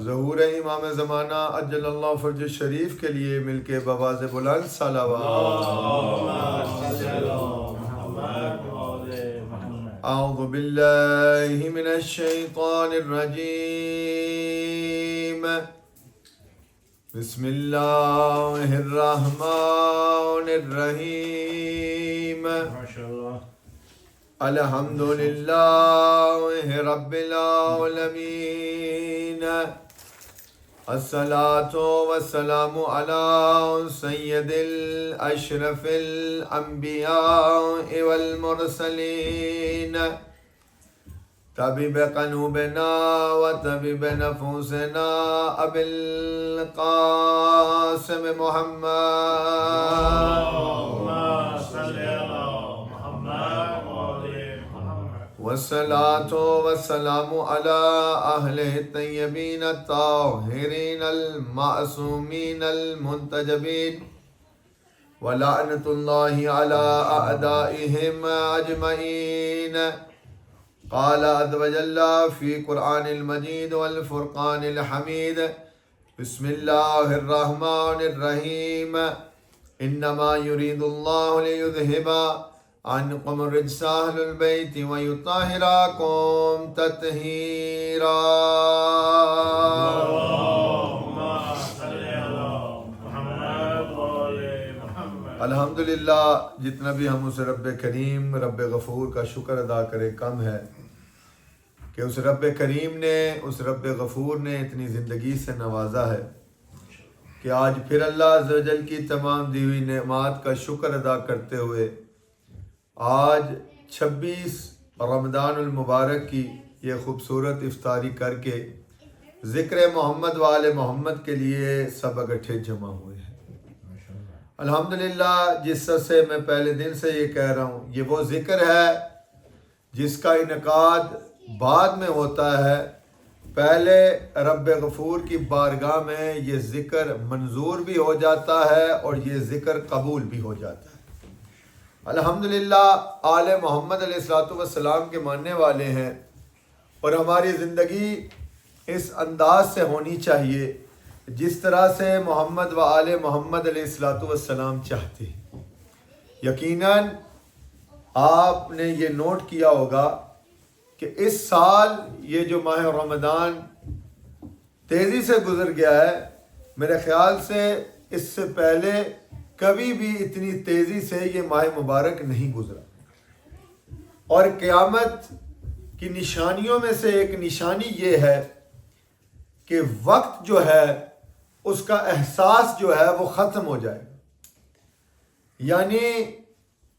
ظہور امام زمانہ عجل اللہ فرج شریف کے لیے مل کے بآواز بلند صلوات۔ اعوذ باللہ من الشیطان الرجیم، بسم اللہ الرحمن الرحیم، الحمد للہ رب العالمین، الصلاۃ والسلام علی سید الاشرف الانبیاء والمرسلین، طبیب قلوبنا و طبیب نفوسنا ابی القاسم والصلاة والسلام على أهل الطيبين الطاهرين المعصومين المنتجبين، ولعنة الله على أعدائهم أجمعين۔ قال عز وجل في قرآن المجيد والفرقان الحميد، بسم الله الرحمن الرحيم، إنما يريد الله ليذهب عنكم الرجس أهل البيت ويطهركم تطهيرا۔ الحمدللہ، جتنا بھی ہم اس رب کریم رب غفور کا شکر ادا کرے کم ہے کہ اس رب کریم نے، اس رب غفور نے اتنی زندگی سے نوازا ہے کہ آج پھر اللہ عز و جل کی تمام دی ہوئی نعمات کا شکر ادا کرتے ہوئے آج 26 رمضان المبارک کی یہ خوبصورت افطاری کر کے ذکر محمد و آل محمد کے لیے سب اکٹھے جمع ہوئے ہیں۔ الحمدللہ، جس سے میں پہلے دن سے یہ کہہ رہا ہوں، یہ وہ ذکر ہے جس کا انعقاد بعد میں ہوتا ہے، پہلے رب غفور کی بارگاہ میں یہ ذکر منظور بھی ہو جاتا ہے اور یہ ذکر قبول بھی ہو جاتا ہے۔ الحمدللہ، آل محمد علیہ السلام کے ماننے والے ہیں اور ہماری زندگی اس انداز سے ہونی چاہیے جس طرح سے محمد و آل محمد علیہ السلام چاہتے ہیں۔ یقیناً آپ نے یہ نوٹ کیا ہوگا کہ اس سال یہ جو ماہ رمضان تیزی سے گزر گیا ہے، میرے خیال سے اس سے پہلے کبھی بھی اتنی تیزی سے یہ ماہ مبارک نہیں گزرا، اور قیامت کی نشانیوں میں سے ایک نشانی یہ ہے کہ وقت جو ہے اس کا احساس جو ہے وہ ختم ہو جائے گا، یعنی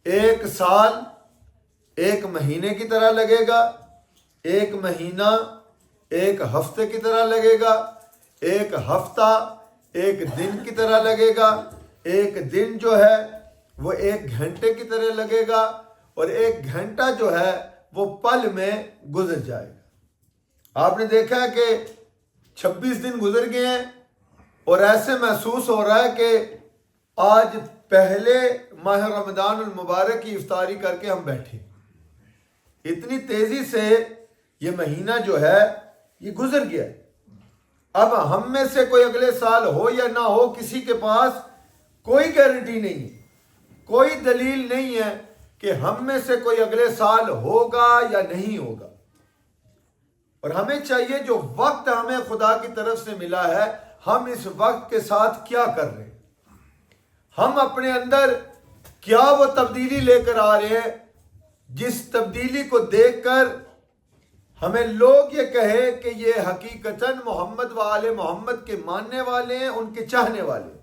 ایک سال ایک مہینے کی طرح لگے گا، ایک مہینہ ایک ہفتے کی طرح لگے گا، ایک ہفتہ ایک دن کی طرح لگے گا، ایک دن جو ہے وہ ایک گھنٹے کی طرح لگے گا، اور ایک گھنٹہ جو ہے وہ پل میں گزر جائے گا۔ آپ نے دیکھا ہے کہ 26 دن گزر گئے ہیں اور ایسے محسوس ہو رہا ہے کہ آج پہلے ماہ رمضان المبارک کی افطاری کر کے ہم بیٹھے۔ اتنی تیزی سے یہ مہینہ جو ہے یہ گزر گیا ہے۔ اب ہم میں سے کوئی اگلے سال ہو یا نہ ہو، کسی کے پاس کوئی گارنٹی نہیں ہے، کوئی دلیل نہیں ہے کہ ہم میں سے کوئی اگلے سال ہوگا یا نہیں ہوگا۔ اور ہمیں چاہیے جو وقت ہمیں خدا کی طرف سے ملا ہے، ہم اس وقت کے ساتھ کیا کر رہے ہیں، ہم اپنے اندر کیا وہ تبدیلی لے کر آ رہے ہیں جس تبدیلی کو دیکھ کر ہمیں لوگ یہ کہے کہ یہ حقیقتاً محمد و آل محمد کے ماننے والے ہیں، ان کے چاہنے والے ہیں۔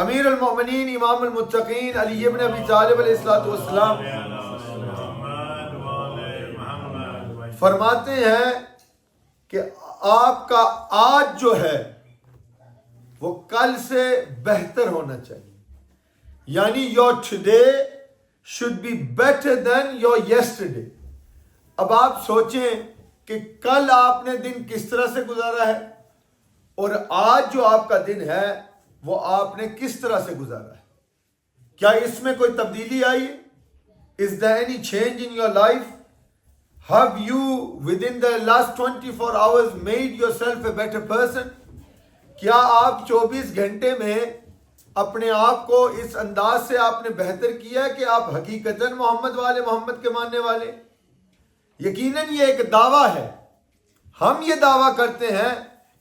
امیر المومنین امام المتقین علی ابن ابی طالب علیہ السلام فرماتے ہیں کہ آپ کا آج جو ہے وہ کل سے بہتر ہونا چاہیے، یعنی your today should be better than your yesterday۔ اب آپ سوچیں کہ کل آپ نے دن کس طرح سے گزارا ہے اور آج جو آپ کا دن ہے وہ آپ نے کس طرح سے گزارا ہے۔ کیا اس میں کوئی تبدیلی آئی ہے؟ Is there any change in your life؟ Have you within the last 24 hours made yourself a better person? کیا آپ 24 گھنٹے میں اپنے آپ کو اس انداز سے آپ نے بہتر کیا کہ آپ حقیقتاً محمد والے محمد کے ماننے والے؟ یقیناً یہ ایک دعویٰ ہے. ہم یہ دعویٰ کرتے ہیں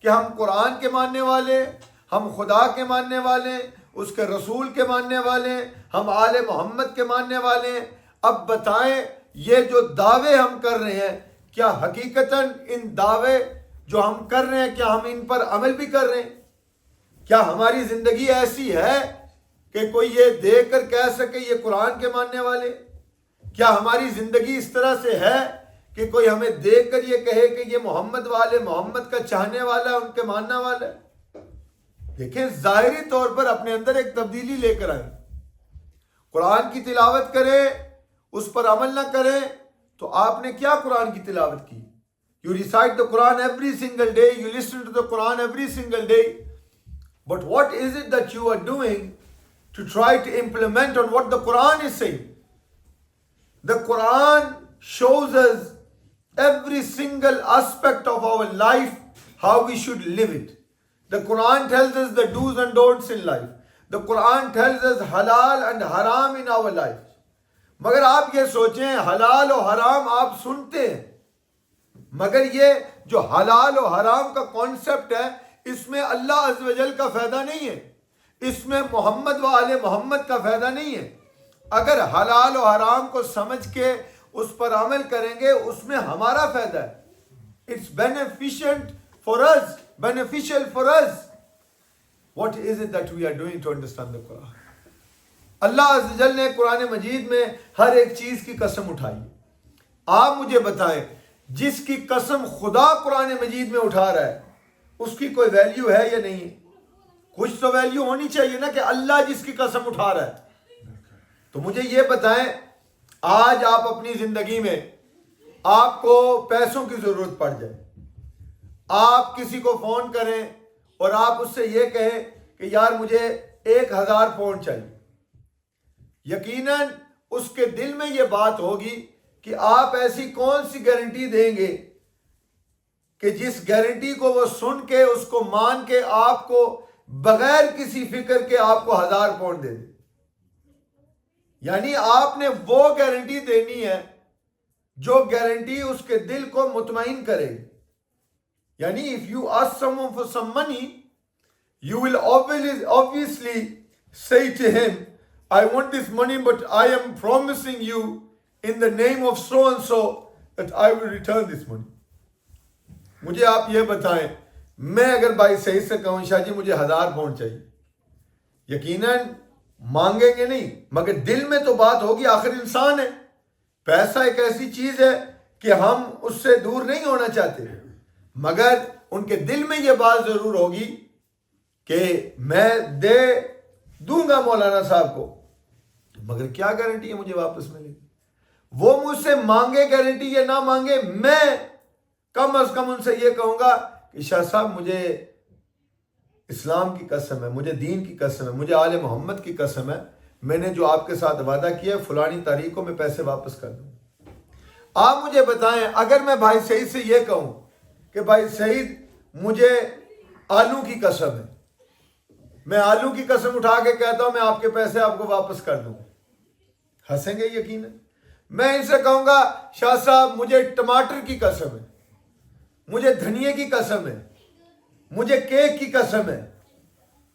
کہ ہم قرآن کے ماننے والے، ہم خدا کے ماننے والے، اس کے رسول کے ماننے والے، ہم آل محمد کے ماننے والے. اب بتائیں یہ جو دعوے ہم کر رہے ہیں، کیا حقیقتاً ان دعوے جو ہم کر رہے ہیں کیا ہم ان پر عمل بھی کر رہے ہیں؟ کیا ہماری زندگی ایسی ہے کہ کوئی یہ دیکھ کر کہہ سکے یہ قرآن کے ماننے والے؟ کیا ہماری زندگی اس طرح سے ہے کہ کوئی ہمیں دیکھ کر یہ کہے کہ یہ محمد والے محمد کا چاہنے والا ہے، ان کے ماننا والا ہے؟ دیکھیں ظاہری طور پر اپنے اندر ایک تبدیلی لے کر آئیں. قرآن کی تلاوت کرے، اس پر عمل نہ کرے تو آپ نے کیا قرآن کی تلاوت کی؟ You recite the Quran every single day, you listen to the Quran every single day, but what is it that you are doing to try to implement on what the Quran is saying? The Quran shows us every single aspect of our life, how we should live it. The Quran tells us the do's and don'ts in life. The Quran tells us halal and haram in our life. مگر آپ یہ سوچیں حلال و حرام آپ سنتے ہیں، مگر یہ جو حلال و حرام کا کانسیپٹ ہے اس میں اللہ عز و جل کا فائدہ نہیں ہے، اس میں محمد و آل محمد کا فائدہ نہیں ہے. اگر حلال و حرام کو سمجھ کے اس پر عمل کریں گے اس میں ہمارا فائدہ ہے. It's beneficial for us. What is it that we are doing to understand the Quran? اللہ عز و جل نے قرآن مجید میں ہر ایک چیز کی قسم اٹھائی. آپ مجھے بتائیں جس کی قسم خدا قرآن مجید میں اٹھا رہا ہے اس کی کوئی ویلیو ہے یا نہیں؟ کچھ تو ویلیو ہونی چاہیے نا کہ اللہ جس کی قسم اٹھا رہا ہے. تو مجھے یہ بتائیں آج آپ اپنی زندگی میں آپ کو پیسوں کی ضرورت پڑ جائے، آپ کسی کو فون کریں اور آپ اس سے یہ کہیں کہ یار مجھے 1000 پاؤنڈ چاہیے، یقیناً اس کے دل میں یہ بات ہوگی کہ آپ ایسی کون سی گارنٹی دیں گے کہ جس گارنٹی کو وہ سن کے اس کو مان کے آپ کو بغیر کسی فکر کے آپ کو 1000 پاؤنڈ دے دے. یعنی آپ نے وہ گارنٹی دینی ہے جو گارنٹی اس کے دل کو مطمئن کرے. یعنی if you ask someone for some money, you will obviously say to him, I want this money but I am promising you in the name of so and so that I will return this money. مجھے آپ یہ بتائیں میں اگر بھائی صحیح سے کہوں شاہ جی مجھے 1000 پاؤنڈ چاہیے، یقیناً مانگیں گے نہیں مگر دل میں تو بات ہوگی، آخر انسان ہے. پیسہ ایک ایسی چیز ہے کہ ہم اس سے دور نہیں ہونا چاہتے، مگر ان کے دل میں یہ بات ضرور ہوگی کہ میں دے دوں گا مولانا صاحب کو، مگر کیا گارنٹی ہے مجھے واپس ملے گی؟ وہ مجھ سے مانگے گارنٹی یا نہ مانگے، میں کم از کم ان سے یہ کہوں گا کہ شاہ صاحب مجھے اسلام کی قسم ہے، مجھے دین کی قسم ہے، مجھے آل محمد کی قسم ہے، میں نے جو آپ کے ساتھ وعدہ کیا ہے فلانی تاریخ کو میں پیسے واپس کر دوں. آپ مجھے بتائیں اگر میں بھائی سعید سے یہ کہوں کہ بھائی سعید مجھے آلو کی قسم ہے، میں آلو کی قسم اٹھا کے کہتا ہوں میں آپ کے پیسے آپ کو واپس کر دوں، ہنسیں گے یقیناً. میں ان سے کہوں گا شاہ صاحب مجھے ٹماٹر کی قسم ہے، مجھے دھنیے کی قسم ہے، مجھے کیک کی قسم ہے،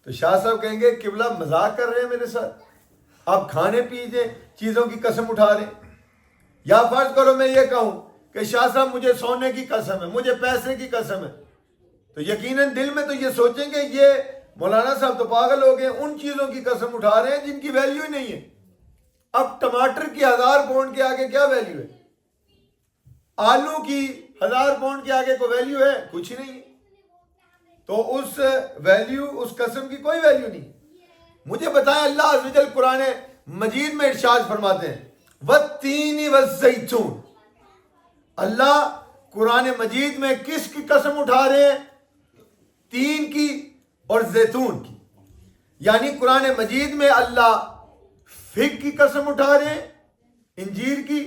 تو شاہ صاحب کہیں گے قبلہ مذاق کر رہے ہیں میرے ساتھ، آپ کھانے پینے چیزوں کی قسم اٹھا رہے ہیں. یا فرض کرو میں یہ کہوں کہ شاہ صاحب مجھے سونے کی قسم ہے، مجھے پیسے کی قسم ہے، تو یقیناً دل میں تو یہ سوچیں گے یہ مولانا صاحب تو پاگل ہو گئے، ان چیزوں کی قسم اٹھا رہے ہیں جن کی ویلیو ہی نہیں ہے. اب ٹماٹر کی 1000 پاؤنڈ کے آگے کیا ویلیو ہے؟ آلو کی 1000 پاؤنڈ کے آگے کوئی ویلیو ہے؟ کچھ نہیں ہے. تو اس ویلیو اس قسم کی کوئی ویلیو نہیں. مجھے بتائیں اللہ عز و جل قرآن مجید میں ارشاد فرماتے ہیں وَالتِّينِ وَالزَّيْتُونِ، اللہ قرآن مجید میں کس کی قسم اٹھا رہے ہیں؟ تین کی اور زیتون کی. یعنی قرآن مجید میں اللہ فگ کی قسم اٹھا رہے ہیں، انجیر کی،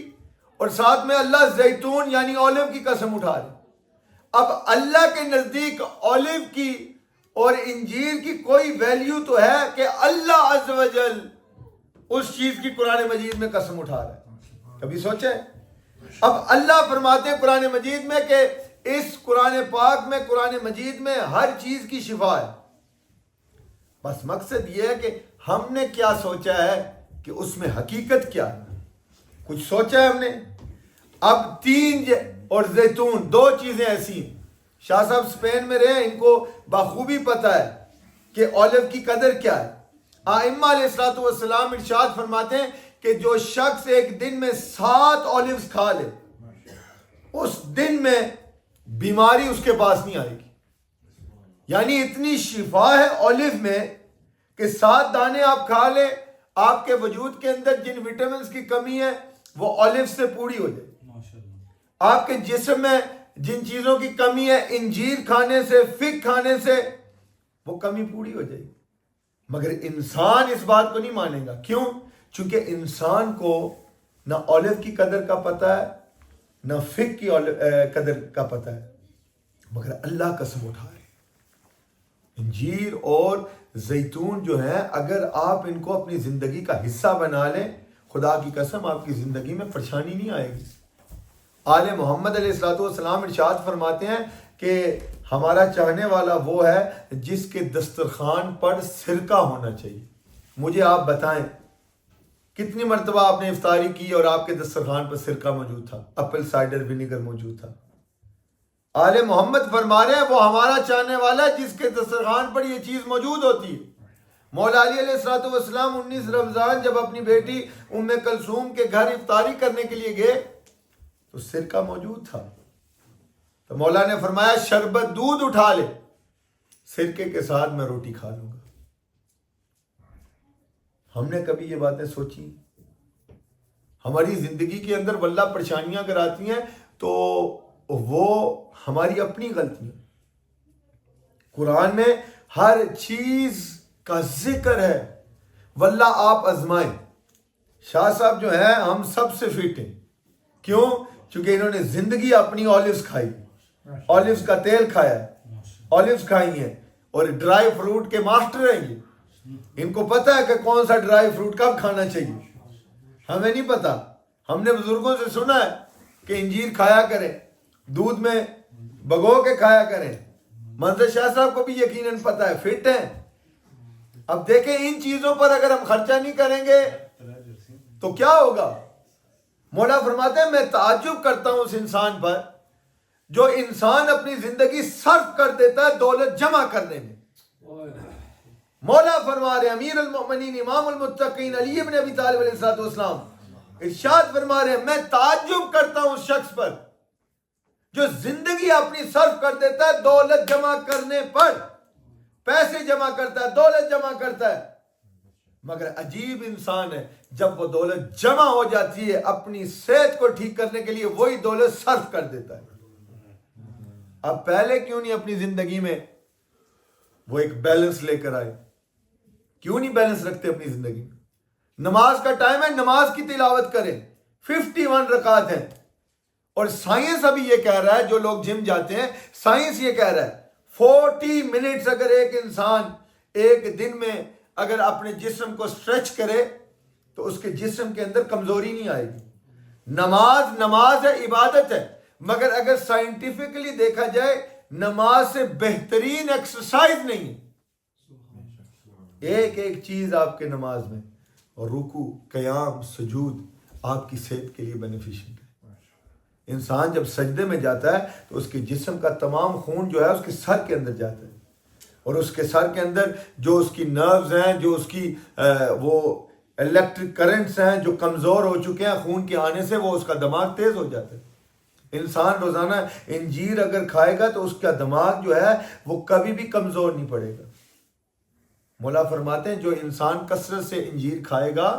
اور ساتھ میں اللہ زیتون یعنی اولیو کی قسم اٹھا رہے ہیں۔ اب اللہ کے نزدیک اولیو کی اور انجیر کی کوئی ویلیو تو ہے کہ اللہ عز و جل اس چیز کی قرآن مجید میں قسم اٹھا رہا ہے۔ کبھی سوچے؟ اب اللہ فرماتے ہیں قرآن مجید میں کہ اس قرآن پاک میں، قرآن مجید میں ہر چیز کی شفا ہے۔ بس مقصد یہ ہے کہ ہم نے کیا سوچا ہے کہ اس میں حقیقت کیا ہے، کچھ سوچا ہے ہم نے۔ اب تین اور زیتون دو چیزیں ایسی ہیں، شاہ صاحب اسپین میں رہے، ان کو بخوبی پتہ ہے کہ اولیو کی قدر کیا ہے۔ ائمہ علیہ الصلوۃ والسلام ارشاد فرماتے ہیں کہ جو شخص ایک دن میں 7 اولیوز کھا لے، اس دن میں بیماری اس کے پاس نہیں آئے گی۔ یعنی اتنی شفا ہے اولیو میں کہ 7 دانے آپ کھا لیں، آپ کے وجود کے اندر جن وٹامنز کی کمی ہے وہ اولیو سے پوری ہو جائے۔ آپ کے جسم میں جن چیزوں کی کمی ہے انجیر کھانے سے، فگ کھانے سے، وہ کمی پوری ہو جائے گی۔ مگر انسان اس بات کو نہیں مانے گا۔ کیوں؟ چونکہ انسان کو نہ اولیو کی قدر کا پتہ ہے، نہ فگ کی قدر کا پتہ ہے، مگر اللہ قسم اٹھا رہے ہیں۔ انجیر اور زیتون جو ہیں، اگر آپ ان کو اپنی زندگی کا حصہ بنا لیں، خدا کی قسم آپ کی زندگی میں پریشانی نہیں آئے گی۔ آل محمد علیہ الصلوۃ والسلام ارشاد فرماتے ہیں کہ ہمارا چاہنے والا وہ ہے جس کے دسترخوان پر سرکہ ہونا چاہیے۔ مجھے آپ بتائیں کتنی مرتبہ آپ نے افطاری کی اور آپ کے دسترخوان پر سرکہ موجود تھا، ایپل سائڈر ونیگر موجود تھا؟ آل محمد فرما رہے ہیں وہ ہمارا چاہنے والا ہے جس کے دسترخوان پر یہ چیز موجود ہوتی ہے۔ مولا علی علیہ الصلوۃ والسلام 19 رمضان جب اپنی بیٹی ام کلثوم کے گھر افطاری کرنے کے لیے گئے تو سرکہ موجود تھا، تو مولا نے فرمایا شربت دودھ اٹھا لے، سرکے کے ساتھ میں روٹی کھا لوں گا۔ ہم نے کبھی یہ باتیں سوچی؟ ہماری زندگی کے اندر واللہ پریشانیاں اگر آتی ہیں تو وہ ہماری اپنی غلطی ہے۔ قرآن میں ہر چیز کا ذکر ہے، واللہ آپ آزمائیں۔ شاہ صاحب جو ہیں ہم سب سے فٹ ہیں، کیوں؟ چونکہ انہوں نے زندگی اپنی اولیوز کھائی، اولیوز کا تیل کھایا ہے، اولیوز کھائی ہیں، اور ڈرائی فروٹ کے ماسٹر ہیں یہ۔ ان کو پتہ ہے کہ کون سا ڈرائی فروٹ کب کھانا چاہیے، ہمیں نہیں پتہ۔ ہم نے بزرگوں سے سنا ہے کہ انجیر کھایا کریں، دودھ میں بھگو کے کھایا کریں۔ منظر شاہ صاحب کو بھی یقیناً پتہ ہے، فٹ ہیں۔ اب دیکھیں ان چیزوں پر اگر ہم خرچہ نہیں کریں گے تو کیا ہوگا؟ مولا فرماتے ہیں میں تعجب کرتا ہوں اس انسان پر جو انسان اپنی زندگی صرف کر دیتا ہے دولت جمع کرنے میں۔ مولا فرما رہے ہیں، امیر المؤمنین امام المتقین علی ابن ابی طالب علیہ السلام ارشاد فرما رہے ہیں میں تعجب کرتا ہوں اس شخص پر جو زندگی اپنی صرف کر دیتا ہے دولت جمع کرنے پر، پیسے جمع کرتا ہے، دولت جمع کرتا ہے، مگر عجیب انسان ہے جب وہ دولت جمع ہو جاتی ہے اپنی صحت کو ٹھیک کرنے کے لیے وہی دولت صرف کر دیتا ہے۔ اب پہلے کیوں نہیں اپنی زندگی میں وہ ایک بیلنس لے کر آئے؟ کیوں نہیں بیلنس رکھتے اپنی زندگی میں؟ نماز کا ٹائم ہے، نماز کی تلاوت کریں، 51 رکعت ہیں، اور سائنس ابھی یہ کہہ رہا ہے، جو لوگ جم جاتے ہیں سائنس یہ کہہ رہا ہے 40 منٹس اگر ایک انسان ایک دن میں اگر اپنے جسم کو سٹریچ کرے تو اس کے جسم کے اندر کمزوری نہیں آئے گی۔ نماز ہے، عبادت ہے، مگر اگر سائنٹیفکلی دیکھا جائے نماز سے بہترین ایکسرسائز نہیں ہے۔ ایک ایک چیز آپ کے نماز میں، اور رکوع، قیام، سجود آپ کی صحت کے لیے بینیفیشل ہے۔ انسان جب سجدے میں جاتا ہے تو اس کے جسم کا تمام خون جو ہے اس کے سر کے اندر جاتا ہے، اور اس کے سر کے اندر جو اس کی نروز ہیں، جو اس کی وہ الیکٹرک کرنٹس ہیں جو کمزور ہو چکے ہیں خون کے آنے سے، وہ اس کا دماغ تیز ہو جاتا ہے۔ انسان روزانہ انجیر اگر کھائے گا تو اس کا دماغ جو ہے وہ کبھی بھی کمزور نہیں پڑے گا۔ مولا فرماتے ہیں جو انسان کثرت سے انجیر کھائے گا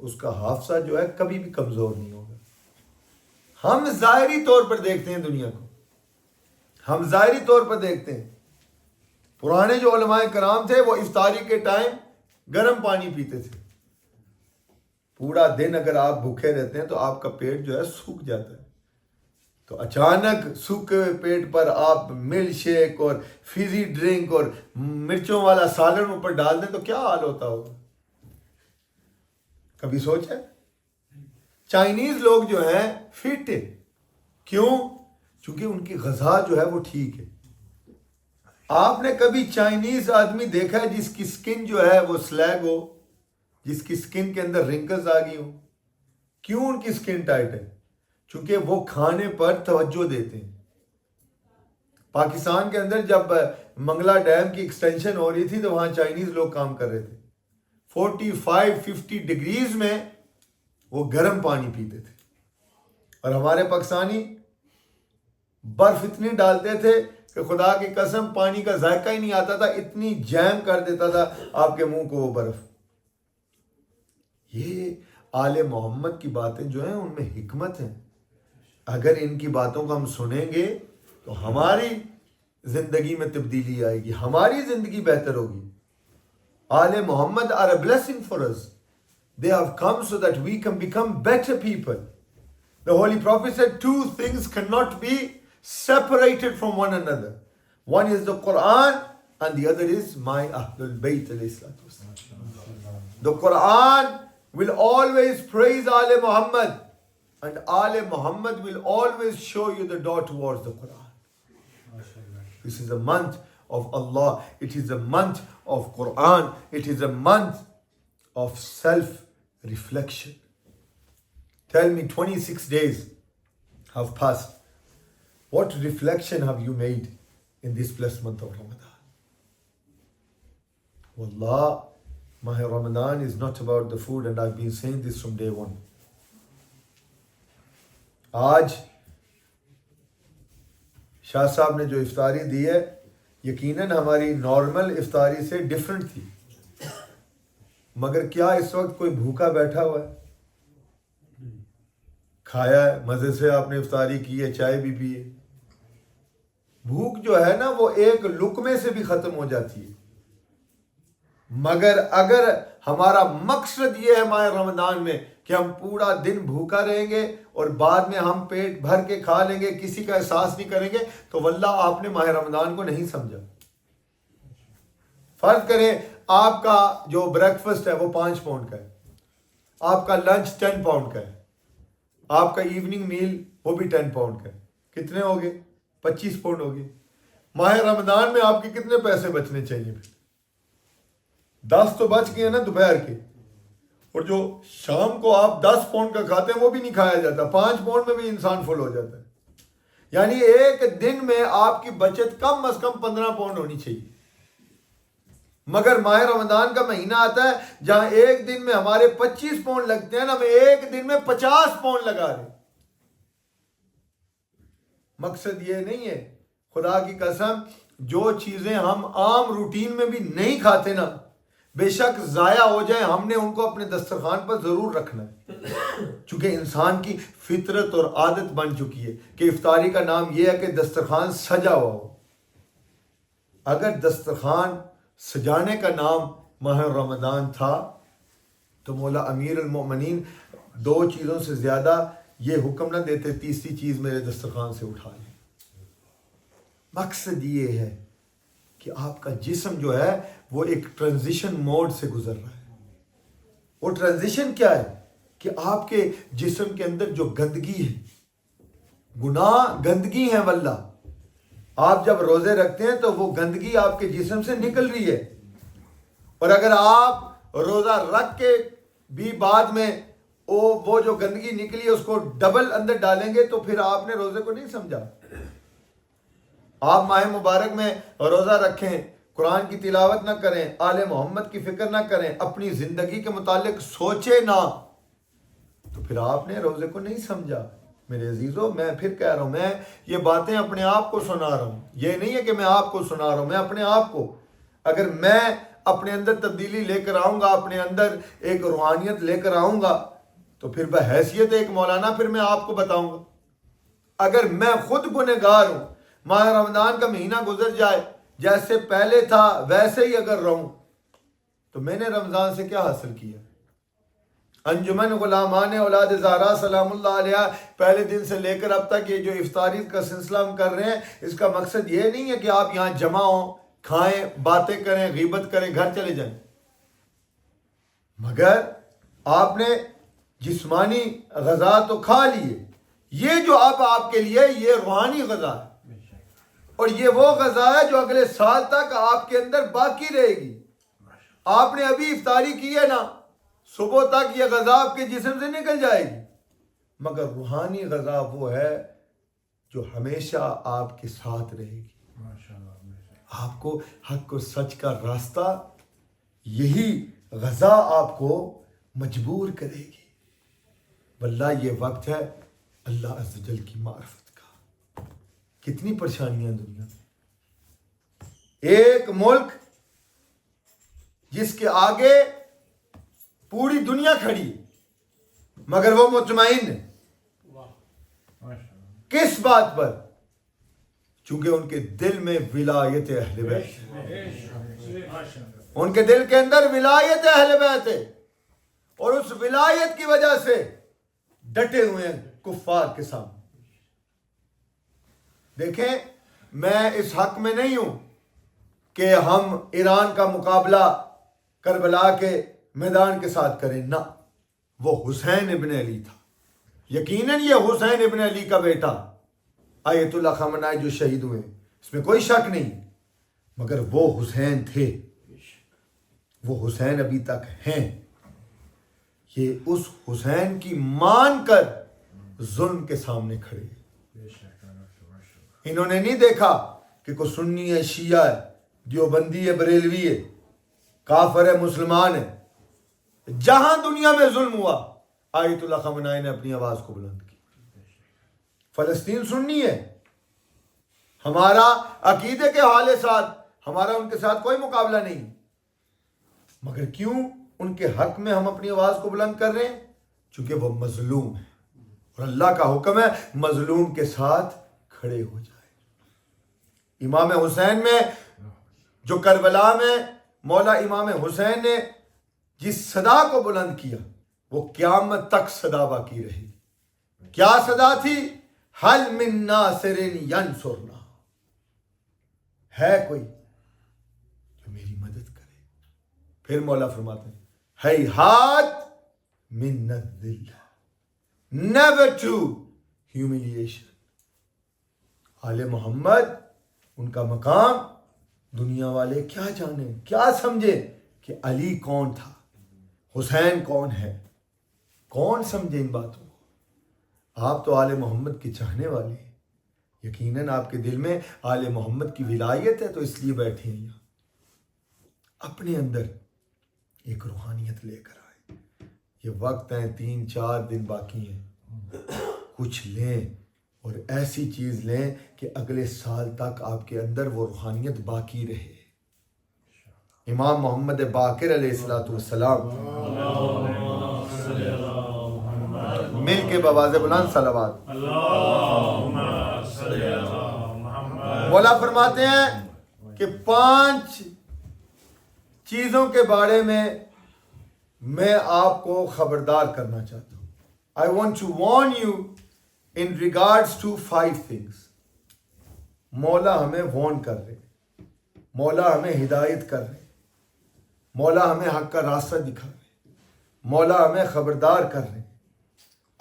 اس کا حافظہ جو ہے کبھی بھی کمزور نہیں ہوگا۔ ہم ظاہری طور پر دیکھتے ہیں دنیا کو، ہم ظاہری طور پر دیکھتے ہیں۔ پرانے جو علماء کرام تھے وہ افطاری کے ٹائم گرم پانی پیتے تھے، پورا دن اگر آپ بھوکے رہتے ہیں تو آپ کا پیٹ جو ہے سوکھ جاتا ہے. تو اچانک سوکھے پیٹ پر آپ مل شیک اور فیزی ڈرنک اور مرچوں والا سالن اوپر ڈال دیں تو کیا حال ہوتا ہوگا؟ کبھی سوچا؟ چائنیز لوگ جو ہیں فٹ ہے. کیوں؟ چونکہ ان کی غذا جو ہے وہ ٹھیک ہے. آپ نے کبھی چائنیز آدمی دیکھا ہے جس کی سکن جو ہے وہ سلیگ ہو، جس کی سکن کے اندر رنکلز آ گئی ہو؟ کیوں ان کی سکن ٹائٹ ہے؟ چونکہ وہ کھانے پر توجہ دیتے ہیں. پاکستان کے اندر جب منگلا ڈیم کی ایکسٹینشن ہو رہی تھی تو وہاں چائنیز لوگ کام کر رہے تھے. 45-50 ڈگریز میں وہ گرم پانی پیتے تھے، اور ہمارے پاکستانی برف اتنی ڈالتے تھے کہ خدا کی قسم پانی کا ذائقہ ہی نہیں آتا تھا، اتنی جیم کر دیتا تھا آپ کے منہ کو وہ برف. یہ آل محمد کی باتیں جو ہیں ان میں حکمت ہیں. اگر ان کی باتوں کو ہم سنیں گے تو ہماری زندگی میں تبدیلی آئے گی، ہماری زندگی بہتر ہوگی. آل محمد are a blessing for us. They have come so that we can become better people. The Holy Prophet said 2 things cannot be separated from one another. One is the Quran and the other is my Ahlul Bayt alayhi salatu wasalam. The Quran will always praise Al Muhammad, and Al Muhammad will always show you the door towards the Quran. This is a month of Allah. It is a month of Quran. It is a month of self-reflection. Tell me, 26 days have passed. What reflection have you made in this blessed month of Ramadan? Wallah, Maah Ramadan is not about the food, and I've been saying this from day one. آج شاہ صاحب نے جو افطاری دی ہے یقیناً ہماری normal افطاری سے ڈیفرنٹ تھی، مگر کیا اس وقت کوئی بھوکا بیٹھا ہوا ہے؟ کھایا ہے، مزے سے آپ نے افطاری کی ہے، چائے بھی پی ہے. بھوک جو ہے نا وہ ایک لقمے سے بھی ختم ہو جاتی ہے. مگر اگر ہمارا مقصد یہ ہے ماہ رمضان میں کہ ہم پورا دن بھوکا رہیں گے اور بعد میں ہم پیٹ بھر کے کھا لیں گے، کسی کا احساس نہیں کریں گے، تو واللہ آپ نے ماہ رمضان کو نہیں سمجھا. فرض کریں آپ کا جو بریکفسٹ ہے وہ 5 پاؤنڈ کا ہے، آپ کا لنچ 10 پاؤنڈ کا ہے، آپ کا ایوننگ میل وہ بھی 10 پاؤنڈ کا ہے. کتنے ہو گئے؟ 25 پاؤنڈ ہو گئے. ماہ رمضان میں آپ کے کتنے پیسے بچنے چاہیے؟ 10 تو بچ گئے نا دوپہر کے، اور جو شام کو آپ 10 پاؤنڈ کا کھاتے ہیں وہ بھی نہیں کھایا جاتا. 5 پاؤنڈ میں بھی انسان فل ہو جاتا ہے. یعنی ایک دن میں آپ کی بچت کم از کم 15 پاؤنڈ ہونی چاہیے. مگر ماہ رمضان کا مہینہ آتا ہے جہاں ایک دن میں ہمارے 25 پاؤنڈ لگتے ہیں، ہم ایک دن میں 50 پاؤنڈ لگا رہے ہیں. مقصد یہ نہیں ہے، خدا کی قسم جو چیزیں ہم عام روٹین میں بھی نہیں کھاتے نا، بے شک ضائع ہو جائیں، ہم نے ان کو اپنے دسترخوان پر ضرور رکھنا ہے. چونکہ انسان کی فطرت اور عادت بن چکی ہے کہ افطاری کا نام یہ ہے کہ دسترخوان سجا ہوا ہو. اگر دسترخوان سجانے کا نام ماہ رمضان تھا تو مولا امیر المومنین 2 چیزوں سے زیادہ یہ حکم نہ دیتے، تیسری چیز میرے دسترخوان سے اٹھا لیں. مقصد یہ ہے کہ آپ کا جسم جو ہے وہ ایک ٹرانزیشن موڈ سے گزر رہا ہے. وہ ٹرانزیشن کیا ہے کہ آپ کے جسم کے اندر جو گندگی ہے، گناہ گندگی ہے واللہ. آپ جب روزے رکھتے ہیں تو وہ گندگی آپ کے جسم سے نکل رہی ہے، اور اگر آپ روزہ رکھ کے بھی بعد میں وہ جو گندگی نکلی ہے اس کو ڈبل اندر ڈالیں گے تو پھر آپ نے روزے کو نہیں سمجھا. آپ ماہ مبارک میں روزہ رکھیں، قرآن کی تلاوت نہ کریں، آل محمد کی فکر نہ کریں، اپنی زندگی کے متعلق سوچے نہ، تو پھر آپ نے روزے کو نہیں سمجھا. میرے عزیزو، میں پھر کہہ رہا ہوں، میں یہ باتیں اپنے آپ کو سنا رہا ہوں. یہ نہیں ہے کہ میں آپ کو سنا رہا ہوں، میں اپنے آپ کو، اگر میں اپنے اندر تبدیلی لے کر آؤں گا، اپنے اندر ایک روحانیت لے کر آؤں گا، تو پھر بحیثیت ایک مولانا پھر میں آپ کو بتاؤں گا. اگر میں خود گنہگار ہوں، ماہ رمضان کا مہینہ گزر جائے، جیسے پہلے تھا ویسے ہی اگر رہوں، تو میں نے رمضان سے کیا حاصل کیا؟ انجمن غلامان اولاد زہرا سلام اللہ علیہ پہلے دن سے لے کر اب تک یہ جو افطاری کا سلسلہ ہم کر رہے ہیں، اس کا مقصد یہ نہیں ہے کہ آپ یہاں جمع ہوں، کھائیں، باتیں کریں، غیبت کریں، گھر چلے جائیں، مگر آپ نے جسمانی غذا تو کھا لیے، یہ جو اب آپ کے لیے یہ روحانی غذا ہے، اور یہ وہ غذا ہے جو اگلے سال تک آپ کے اندر باقی رہے گی۔ آپ نے ابھی افطاری کی ہے نا، صبح تک یہ غذا آپ کے جسم سے نکل جائے گی، مگر روحانی غذا وہ ہے جو ہمیشہ آپ کے ساتھ رہے گی۔ آپ کو حق و سچ کا راستہ، یہی غذا آپ کو مجبور کرے گی۔ واللہ یہ وقت ہے اللہ عز و جل کی معرفت کا۔ کتنی پریشانیاں دنیا میں، ایک ملک جس کے آگے پوری دنیا کھڑی مگر وہ مطمئن ہے، کس بات پر؟ چونکہ ان کے دل میں ولایت اہل بیت، ان کے دل کے اندر ولایت اہل بیت ہے، اور اس ولایت کی وجہ سے ڈٹے ہوئے ہیں کفار کے سامنے۔ دیکھیں، میں اس حق میں نہیں ہوں کہ ہم ایران کا مقابلہ کربلا کے میدان کے ساتھ کریں، نہ، وہ حسین ابن علی تھا، یقیناً یہ حسین ابن علی کا بیٹا آیت اللہ خامنہئی جو شہید ہوئے، اس میں کوئی شک نہیں، مگر وہ حسین تھے، وہ حسین ابھی تک ہیں۔ یہ اس حسین کی مان کر ظلم کے سامنے کھڑے ہیں۔ انہوں نے نہیں دیکھا کہ کوئی سنی ہے، شیعہ ہے، دیوبندی ہے، بریلوی ہے، کافر ہے، مسلمان ہے، جہاں دنیا میں ظلم ہوا آیت اللہ خامنہئی نے اپنی آواز کو بلند کی۔ فلسطین سنی ہے، ہمارا عقیدے کے حوالے ساتھ ہمارا ان کے ساتھ کوئی مقابلہ نہیں، مگر کیوں ان کے حق میں ہم اپنی آواز کو بلند کر رہے ہیں؟ چونکہ وہ مظلوم ہے، اور اللہ کا حکم ہے مظلوم کے ساتھ کھڑے ہو جائے۔ امام حسین میں جو کربلا میں مولا امام حسین نے جس صدا کو بلند کیا، وہ قیامت تک صدا باقی رہے گی۔ کیا صدا تھی؟ حل من ناصر ینصرنا، ہے کوئی جو میری مدد کرے؟ پھر مولا فرماتے ہیں ہیہات من الذل never to humiliation۔ آل محمد، ان کا مقام دنیا والے کیا جانیں، کیا سمجھیں کہ علی کون تھا، حسین کون ہے، کون سمجھے ان باتوں کو؟ آپ تو آل محمد کے چاہنے والے ہیں، یقیناً آپ کے دل میں آل محمد کی ولایت ہے، تو اس لیے بیٹھے ہیں یہاں۔ اپنے اندر ایک روحانیت لے کر آئے، یہ وقت ہیں، 3-4 دن باقی ہیں، کچھ لیں اور ایسی چیز لیں کہ اگلے سال تک آپ کے اندر وہ روحانیت باقی رہے۔ امام محمد باقر علیہ السلام، مل کے بآواز بلند صلوات۔ مولا فرماتے ہیں کہ 5 چیزوں کے بارے میں آپ کو خبردار کرنا چاہتا ہوں۔ I want to warn you in regards to 5 things۔ مولا ہمیں وارن کر رہے، مولا ہمیں ہدایت کر رہے، مولا ہمیں حق کا راستہ دکھا رہے، مولا ہمیں خبردار کر رہے۔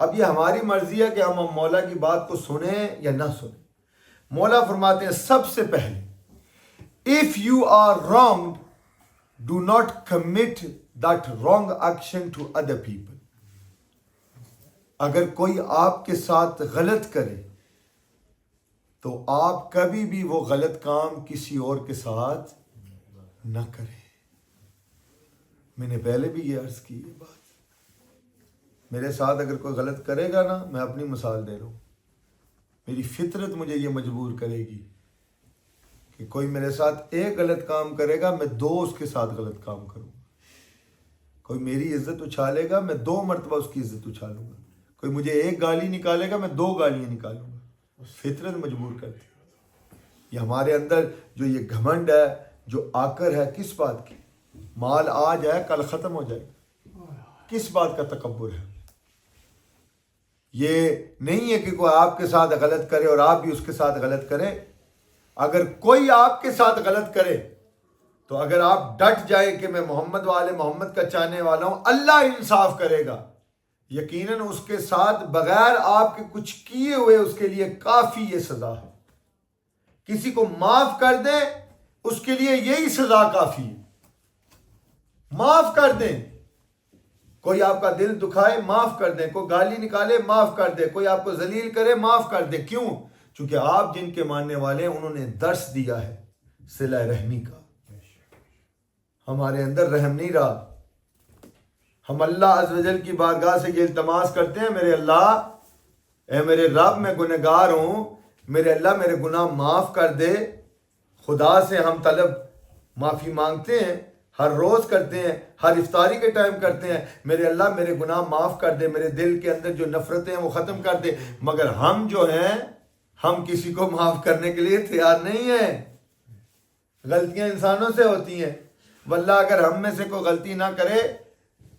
اب یہ ہماری مرضی ہے کہ ہم مولا کی بات کو سنیں یا نہ سنیں۔ مولا فرماتے ہیں سب سے پہلے if you are wronged do not commit that wrong action to other people۔ اگر کوئی آپ کے ساتھ غلط کرے تو آپ کبھی بھی وہ غلط کام کسی اور کے ساتھ نہ کریں۔ میں نے پہلے بھی یہ عرض کی یہ بات، میرے ساتھ اگر کوئی غلط کرے گا نا، میں اپنی مثال دے رہا ہوں، میری فطرت مجھے یہ مجبور کرے گی کہ کوئی میرے ساتھ ایک غلط کام کرے گا، میں 2 اس کے ساتھ غلط کام کروں گا۔ کوئی میری عزت اچھالے گا، میں 2 مرتبہ اس کی عزت اچھالوں گا۔ کوئی مجھے ایک گالی نکالے گا، میں 2 گالیاں نکالوں گا۔ فطرت مجبور کرتی ہے۔ یہ ہمارے اندر جو یہ گھمنڈ ہے، جو آکر ہے، کس بات کی؟ مال آج ہے، کل ختم ہو جائے گا۔ کس بات کا تکبر ہے؟ یہ نہیں ہے کہ کوئی آپ کے ساتھ غلط کرے اور آپ بھی اس کے ساتھ غلط کریں. اگر کوئی آپ کے ساتھ غلط کرے تو اگر آپ ڈٹ جائیں کہ میں محمد والے محمد کا چاہنے والا ہوں، اللہ انصاف کرے گا. یقیناً اس کے ساتھ بغیر آپ کے کچھ کیے ہوئے اس کے لیے کافی یہ سزا ہے. کسی کو معاف کر دیں اس کے لیے یہی سزا کافی ہے. معاف کر دیں. کوئی آپ کا دل دکھائے معاف کر دیں، کوئی گالی نکالے معاف کر دیں، کوئی آپ کو ذلیل کرے معاف کر دیں. کیوں؟ چونکہ آپ جن کے ماننے والے ہیں انہوں نے درس دیا ہے صلہ رحمی کا. ہمارے اندر رحم نہیں رہا. ہم اللہ عز و جل کی بارگاہ سے یہ التماس کرتے ہیں، میرے اللہ، اے میرے رب، میں گنہگار ہوں، میرے اللہ میرے گناہ معاف کر دے. خدا سے ہم طلب معافی مانگتے ہیں، ہر روز کرتے ہیں، ہر افطاری کے ٹائم کرتے ہیں، میرے اللہ میرے گناہ معاف کر دے، میرے دل کے اندر جو نفرتیں ہیں وہ ختم کر دے. مگر ہم جو ہیں ہم کسی کو معاف کرنے کے لیے تیار نہیں ہیں. غلطیاں انسانوں سے ہوتی ہیں. واللہ اگر ہم میں سے کوئی غلطی نہ کرے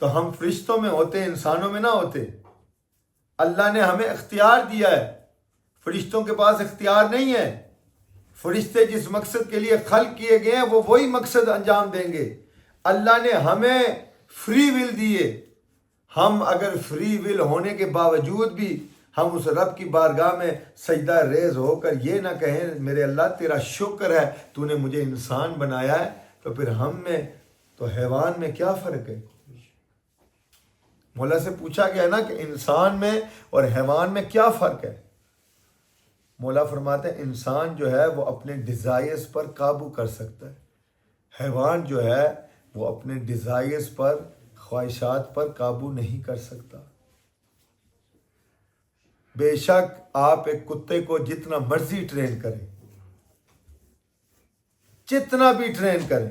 تو ہم فرشتوں میں ہوتے، انسانوں میں نہ ہوتے. اللہ نے ہمیں اختیار دیا ہے، فرشتوں کے پاس اختیار نہیں ہے. فرشتے جس مقصد کے لیے خلق کیے گئے ہیں وہ وہی مقصد انجام دیں گے. اللہ نے ہمیں فری ول دیے. ہم اگر فری ول ہونے کے باوجود بھی ہم اس رب کی بارگاہ میں سجدہ ریز ہو کر یہ نہ کہیں میرے اللہ تیرا شکر ہے تو نے مجھے انسان بنایا ہے، تو پھر ہم میں تو حیوان میں کیا فرق ہے؟ مولا سے پوچھا گیا نا کہ انسان میں اور حیوان میں کیا فرق ہے؟ مولا فرماتے ہیں انسان جو ہے وہ اپنے ڈیزائرز پر قابو کر سکتا ہے، حیوان جو ہے وہ اپنے ڈیزائرز پر، خواہشات پر قابو نہیں کر سکتا. بے شک آپ ایک کتے کو جتنا مرضی ٹرین کریں، جتنا بھی ٹرین کریں،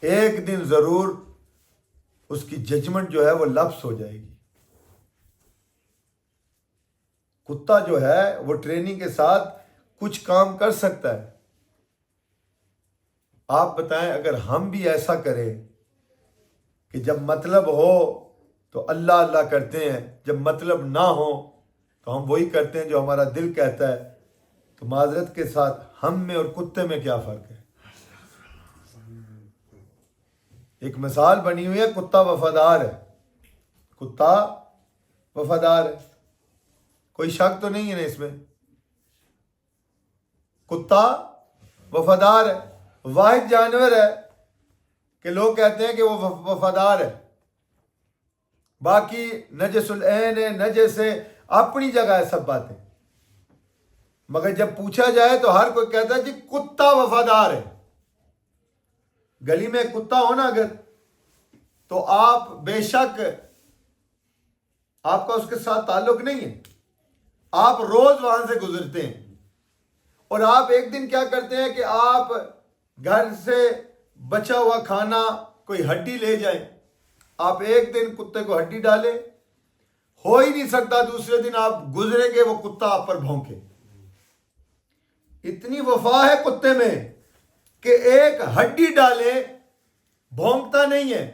ایک دن ضرور اس کی ججمنٹ جو ہے وہ لفظ ہو جائے گی. کتا جو ہے وہ ٹریننگ کے ساتھ کچھ کام کر سکتا ہے. آپ بتائیں اگر ہم بھی ایسا کریں کہ جب مطلب ہو تو اللہ اللہ کرتے ہیں، جب مطلب نہ ہو تو ہم وہی کرتے ہیں جو ہمارا دل کہتا ہے، تو معذرت کے ساتھ ہم میں اور کتے میں کیا فرق ہے؟ ایک مثال بنی ہوئی ہے، کتا وفادار ہے، کتا وفادار ہے، کوئی شک تو نہیں ہے نا اس میں؟ کتا وفادار ہے، واحد جانور ہے کہ لوگ کہتے ہیں کہ وہ وفادار ہے. باقی نجس العین ہے، نجس ہے، اپنی جگہ ہے سب باتیں، مگر جب پوچھا جائے تو ہر کوئی کہتا ہے جی کتا وفادار ہے. گلی میں کتا ہونا اگر تو آپ بے شک آپ کا اس کے ساتھ تعلق نہیں ہے، آپ روز وہاں سے گزرتے ہیں، اور آپ ایک دن کیا کرتے ہیں کہ آپ گھر سے بچا ہوا کھانا کوئی ہڈی لے جائیں، آپ ایک دن کتے کو ہڈی ڈالیں، ہو ہی نہیں سکتا دوسرے دن آپ گزرے گے وہ کتا آپ پر بھونکے. اتنی وفا ہے کتے میں کہ ایک ہڈی ڈالے بھونکتا نہیں ہے.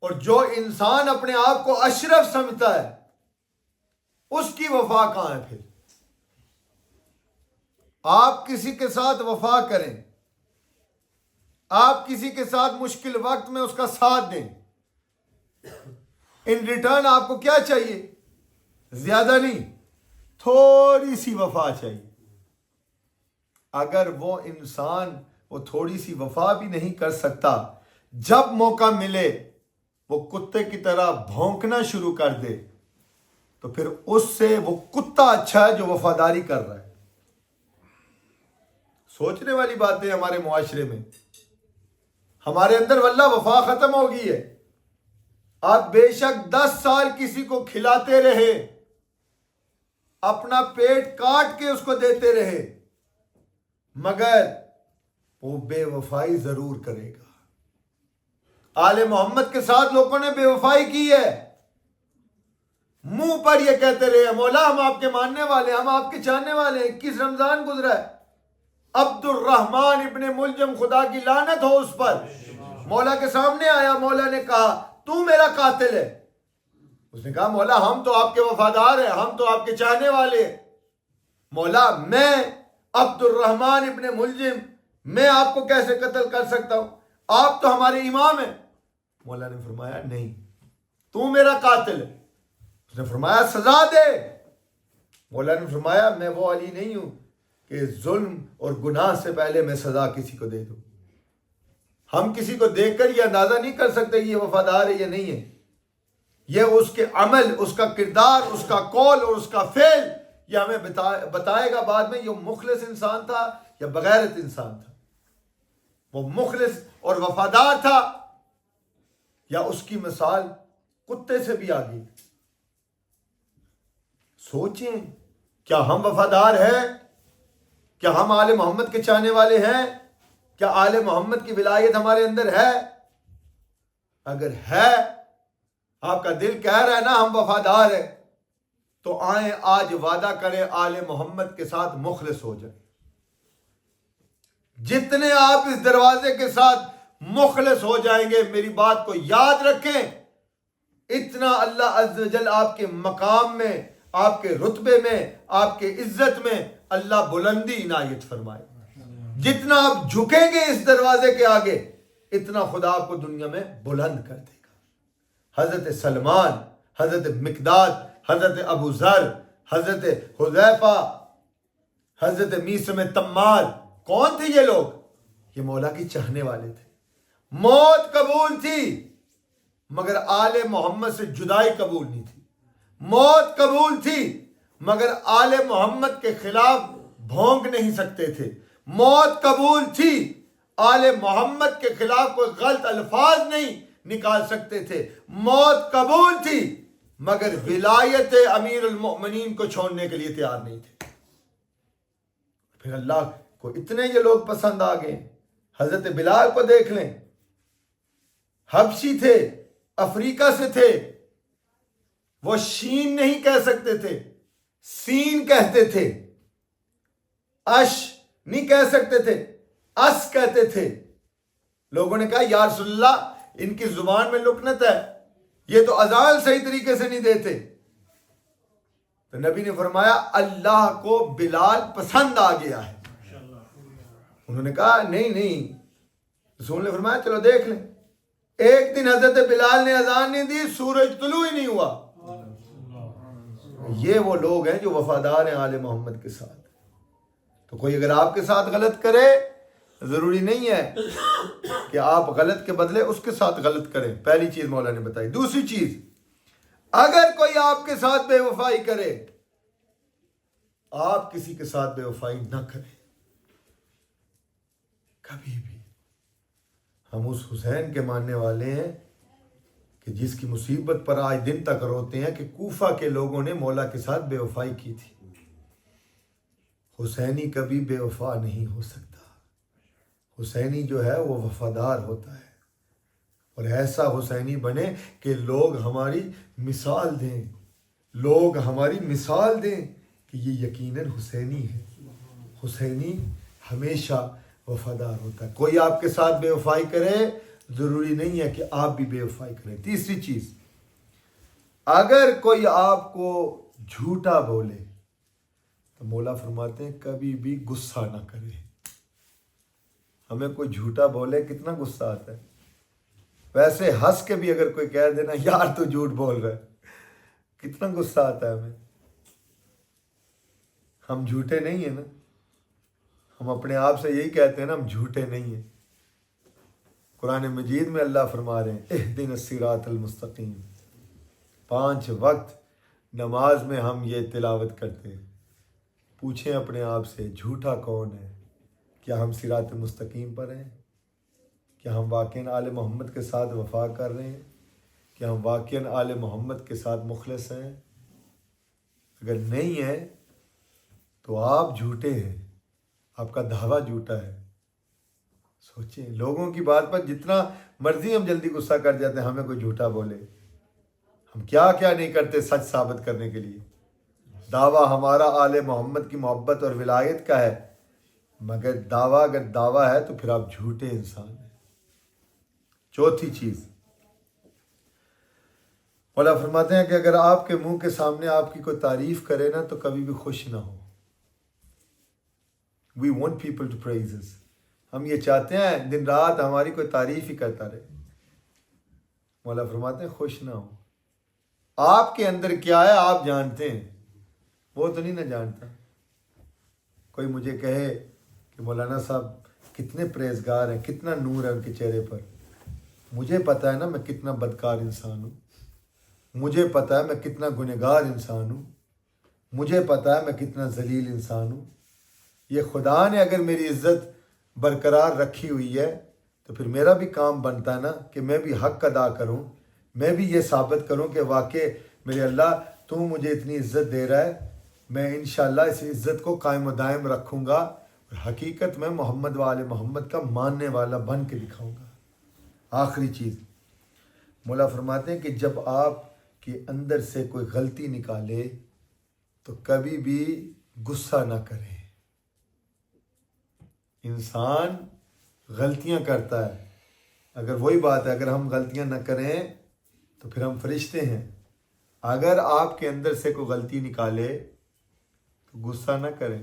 اور جو انسان اپنے آپ کو اشرف سمجھتا ہے اس کی وفا کہاں ہے؟ پھر آپ کسی کے ساتھ وفا کریں، آپ کسی کے ساتھ مشکل وقت میں اس کا ساتھ دیں، ان ریٹرن آپ کو کیا چاہیے؟ زیادہ نہیں، تھوڑی سی وفا چاہیے. اگر وہ انسان وہ تھوڑی سی وفا بھی نہیں کر سکتا، جب موقع ملے وہ کتے کی طرح بھونکنا شروع کر دے تو پھر اس سے وہ کتا اچھا ہے جو وفاداری کر رہا ہے. سوچنے والی بات ہے ہمارے معاشرے میں، ہمارے اندر واللہ وفا ختم ہو گئی ہے. آپ بے شک 10 سال کسی کو کھلاتے رہے، اپنا پیٹ کاٹ کے اس کو دیتے رہے، مگر وہ بے وفائی ضرور کرے گا. آل محمد کے ساتھ لوگوں نے بے وفائی کی ہے، منہ پر یہ کہتے رہے مولا ہم آپ کے ماننے والے ہیں، ہم آپ کے چاہنے والے ہیں. 21 رمضان گزرا ہے، عبد الرحمن ابن ملجم خدا کی لعنت ہو اس پر، مولا کے سامنے آیا، مولا نے کہا تو میرا قاتل ہے. اس نے کہا مولا ہم تو آپ کے وفادار ہیں, ہم تو آپ کے چاہنے والے ہیں. مولا میں عبد الرحمن ابن ملجم, میں آپ کو کیسے قتل کر سکتا ہوں, آپ تو ہمارے امام ہیں. مولا نے فرمایا نہیں, تو میرا قاتل ہے. اس نے فرمایا سزا دے. مولا نے فرمایا میں وہ علی نہیں ہوں کہ ظلم اور گناہ سے پہلے میں سزا کسی کو دے دوں. ہم کسی کو دیکھ کر یہ اندازہ نہیں کر سکتے یہ وفادار ہے یا نہیں ہے. یہ اس کے عمل, اس کا کردار, اس کا قول اور اس کا فعل یہ ہمیں بتائے گا بعد میں یہ مخلص انسان تھا یا بغیرت انسان تھا. وہ مخلص اور وفادار تھا یا اس کی مثال کتے سے بھی آگے. سوچیں, کیا ہم وفادار ہیں؟ کیا ہم آل محمد کے چاہنے والے ہیں؟ کیا آل محمد کی ولایت ہمارے اندر ہے؟ اگر ہے, آپ کا دل کہہ رہا ہے نا ہم وفادار ہیں, تو آئیں آج وعدہ کریں آل محمد کے ساتھ مخلص ہو جائیں. جتنے آپ اس دروازے کے ساتھ مخلص ہو جائیں گے, میری بات کو یاد رکھیں, اتنا اللہ عز و جل آپ کے مقام میں, آپ کے رتبے میں, آپ کے عزت میں اللہ بلندی عنایت فرمائے. جتنا آپ جھکیں گے اس دروازے کے آگے, اتنا خدا آپ کو دنیا میں بلند کر دے گا. حضرت سلمان, حضرت مقداد, حضرت ابو ذر, حضرت حذیفہ, حضرت میثم تمار, کون تھے یہ لوگ؟ یہ مولا کی چاہنے والے تھے. موت قبول تھی مگر آل محمد سے جدائی قبول نہیں تھی. موت قبول تھی مگر آل محمد کے خلاف بھونک نہیں سکتے تھے. موت قبول تھی, آل محمد کے خلاف کوئی غلط الفاظ نہیں نکال سکتے تھے. موت قبول تھی مگر ولایت امیر المؤمنین کو چھوڑنے کے لیے تیار نہیں تھے. پھر اللہ کو اتنے یہ لوگ پسند آ گئے. حضرت بلال کو دیکھ لیں, حبشی تھے, افریقہ سے تھے, وہ شین نہیں کہہ سکتے تھے, سین کہتے تھے. اش نہیں کہہ سکتے تھے, اس کہتے تھے. لوگوں نے کہا یا رسول اللہ ان کی زبان میں لکنت ہے, یہ تو اذان صحیح طریقے سے نہیں دیتے. تو نبی نے فرمایا اللہ کو بلال پسند آ گیا ہے. انہوں نے کہا نہیں. رسول نے فرمایا چلو دیکھ لیں. ایک دن حضرت بلال نے اذان نہیں دی, سورج طلوع ہی نہیں ہوا. یہ وہ لوگ ہیں جو وفادار ہیں آل محمد کے ساتھ. تو کوئی اگر آپ کے ساتھ غلط کرے, ضروری نہیں ہے کہ آپ غلط کے بدلے اس کے ساتھ غلط کریں. پہلی چیز مولا نے بتائی. دوسری چیز, اگر کوئی آپ کے ساتھ بے وفائی کرے, آپ کسی کے ساتھ بے وفائی نہ کریں کبھی بھی. ہم اس حسین کے ماننے والے ہیں کہ جس کی مصیبت پر آج دن تک روتے ہیں کہ کوفہ کے لوگوں نے مولا کے ساتھ بے وفائی کی تھی. حسینی کبھی بے وفا نہیں ہو سکتا. حسینی جو ہے وہ وفادار ہوتا ہے, اور ایسا حسینی بنے کہ لوگ ہماری مثال دیں, لوگ ہماری مثال دیں کہ یہ یقیناً حسینی ہے. حسینی ہمیشہ وفادار ہوتا ہے. کوئی آپ کے ساتھ بے وفائی کرے, ضروری نہیں ہے کہ آپ بھی بے وفائی کریں. تیسری چیز, اگر کوئی آپ کو جھوٹا بولے تو مولا فرماتے ہیں کبھی بھی غصہ نہ کرے. ہمیں کوئی جھوٹا بولے کتنا غصہ آتا ہے. ویسے ہنس کے بھی اگر کوئی کہہ دینا یار تو جھوٹ بول رہا ہے, کتنا غصہ آتا ہے ہمیں. ہم جھوٹے نہیں ہیں نا, ہم اپنے آپ سے یہی کہتے ہیں نا ہم جھوٹے نہیں ہیں. قرآن مجید میں اللہ فرما رہے ہیں اہدنا الصراط المستقیم. 5 وقت نماز میں ہم یہ تلاوت کرتے ہیں. پوچھیں اپنے آپ سے جھوٹا کون ہے؟ کیا ہم صراط مستقیم پر ہیں؟ کیا ہم واقعاً آل محمد کے ساتھ وفا کر رہے ہیں؟ کیا ہم واقعاً آل محمد کے ساتھ مخلص ہیں؟ اگر نہیں ہے تو آپ جھوٹے ہیں, آپ کا دعویٰ جھوٹا ہے. سوچیں, لوگوں کی بات پر جتنا مرضی ہم جلدی غصہ کر جاتے ہیں, ہمیں کوئی جھوٹا بولے. ہم کیا نہیں کرتے سچ ثابت کرنے کے لیے. دعویٰ ہمارا آل محمد کی محبت اور ولایت کا ہے, مگر دعویٰ اگر دعویٰ ہے تو پھر آپ جھوٹے انسان ہیں. چوتھی چیز, مولا فرماتے ہیں کہ اگر آپ کے منہ کے سامنے آپ کی کوئی تعریف کرے نا تو کبھی بھی خوش نہ ہو. We want people to praise us. ہم یہ چاہتے ہیں دن رات ہماری کوئی تعریف ہی کرتا رہے. مولا فرماتے ہیں خوش نہ ہو. آپ کے اندر کیا ہے آپ جانتے ہیں، وہ تو نہیں نہ جانتا. کوئی مجھے کہے کہ مولانا صاحب کتنے پرہیزگار ہیں، کتنا نور ہے ان کے چہرے پر. مجھے پتہ ہے نا میں کتنا بدکار انسان ہوں، مجھے پتہ ہے میں کتنا گنہگار انسان ہوں، مجھے پتہ ہے میں کتنا ذلیل انسان ہوں. یہ خدا نے اگر میری عزت برقرار رکھی ہوئی ہے تو پھر میرا بھی کام بنتا ہے نا کہ میں بھی حق ادا کروں، میں بھی یہ ثابت کروں کہ واقع میرے اللہ تو مجھے اتنی عزت دے رہا ہے، میں انشاءاللہ اس عزت کو قائم و دائم رکھوں گا اور حقیقت میں محمد و آل محمد کا ماننے والا بن کے دکھاؤں گا. آخری چیز مولا فرماتے ہیں کہ جب آپ کے اندر سے کوئی غلطی نکالے تو کبھی بھی غصہ نہ کریں. انسان غلطیاں کرتا ہے، اگر وہی بات ہے اگر ہم غلطیاں نہ کریں تو پھر ہم فرشتے ہیں. اگر آپ کے اندر سے کوئی غلطی نکالے تو غصہ نہ کریں.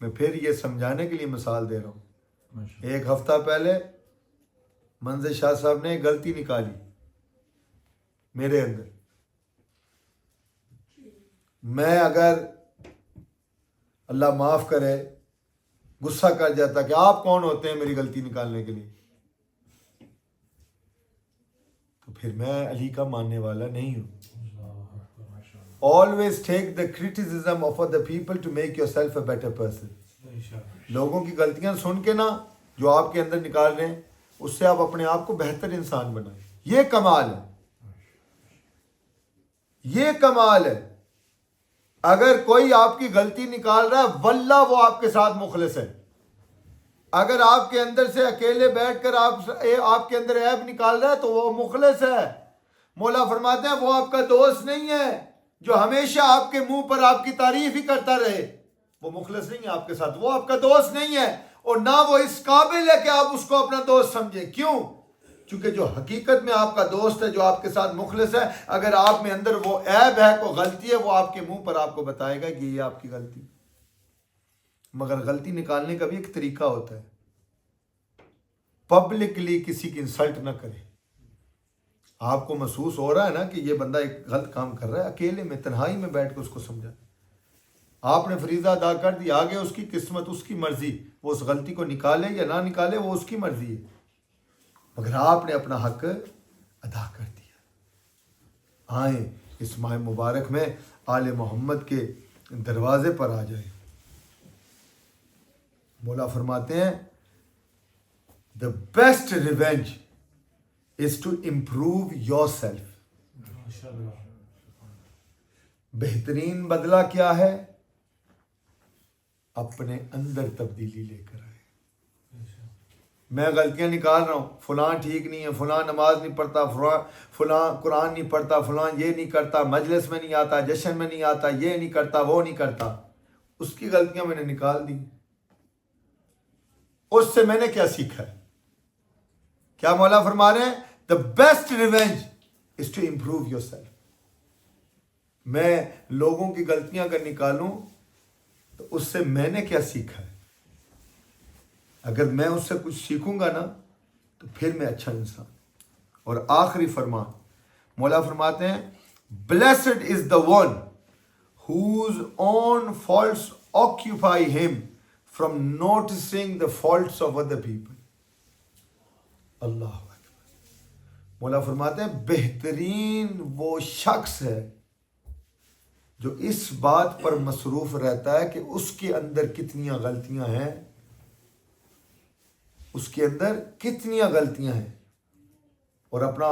میں پھر یہ سمجھانے کے لیے مثال دے رہا ہوں. ایک ہفتہ پہلے منظر شاہ صاحب نے ایک غلطی نکالی میرے اندر. میں اگر اللہ معاف کرے غصہ کر جاتا کہ آپ کون ہوتے ہیں میری غلطی نکالنے کے لیے، تو پھر میں علی کا ماننے والا نہیں ہوں. Always take the criticism of other people to make yourself a better person. لوگوں کی غلطیاں سن کے نا جو آپ کے اندر نکال رہے ہیں اس سے آپ اپنے آپ کو بہتر انسان بنائیں. یہ کمال ہے، یہ کمال ہے. اگر کوئی آپ کی غلطی نکال رہا ہے واللہ وہ آپ کے ساتھ مخلص ہے. اگر آپ کے اندر سے اکیلے بیٹھ کر آپ کے اندر عیب نکال رہا ہے تو وہ مخلص ہے. مولا فرماتے ہیں وہ آپ کا دوست نہیں ہے جو ہمیشہ آپ کے منہ پر آپ کی تعریف ہی کرتا رہے. وہ مخلص نہیں ہے آپ کے ساتھ، وہ آپ کا دوست نہیں ہے اور نہ وہ اس قابل ہے کہ آپ اس کو اپنا دوست سمجھیں. کیوں؟ چونکہ جو حقیقت میں آپ کا دوست ہے، جو آپ کے ساتھ مخلص ہے، اگر آپ میں اندر وہ عیب ہے، کوئی غلطی ہے، وہ آپ کے منہ پر آپ کو بتائے گا کہ یہ آپ کی غلطی. مگر غلطی نکالنے کا بھی ایک طریقہ ہوتا ہے. پبلکلی کسی کی انسلٹ نہ کریں. آپ کو محسوس ہو رہا ہے نا کہ یہ بندہ ایک غلط کام کر رہا ہے، اکیلے میں تنہائی میں بیٹھ کے اس کو سمجھا. آپ نے فریضہ ادا کر دی، آگے اس کی قسمت، اس کی مرضی، وہ اس غلطی کو نکالے یا نہ نکالے وہ اس کی مرضی ہے. مگر آپ نے اپنا حق ادا کر دیا. آئیں اس ماہ مبارک میں آل محمد کے دروازے پر آ جائیں. مولا فرماتے ہیں the best revenge is to improve yourself. بہترین بدلہ کیا ہے؟ اپنے اندر تبدیلی لے کر آئے. میں غلطیاں نکال رہا ہوں، فلاں ٹھیک نہیں ہے، فلاں نماز نہیں پڑھتا، فلاں قرآن نہیں پڑھتا، فلاں یہ نہیں کرتا، مجلس میں نہیں آتا، جشن میں نہیں آتا، یہ نہیں کرتا، وہ نہیں کرتا. اس کی غلطیاں میں نے نکال دی. اس سے میں نے کیا سیکھا ہے؟ کیا مولا فرما رہے ہیں the best revenge is to improve yourself. میں لوگوں کی غلطیاں اگر نکالوں تو اس سے میں نے کیا سیکھا ہے؟ اگر میں اس سے کچھ سیکھوں گا نا تو پھر میں اچھا انسان. اور آخری فرمان مولا فرماتے ہیں blessed is the one whose own faults occupy him from noticing the faults of other people. اللہ اکبر. مولا فرماتے ہیں بہترین وہ شخص ہے جو اس بات پر مصروف رہتا ہے کہ اس کے اندر کتنی غلطیاں ہیں، اس کے اندر کتنی غلطیاں ہیں، اور اپنا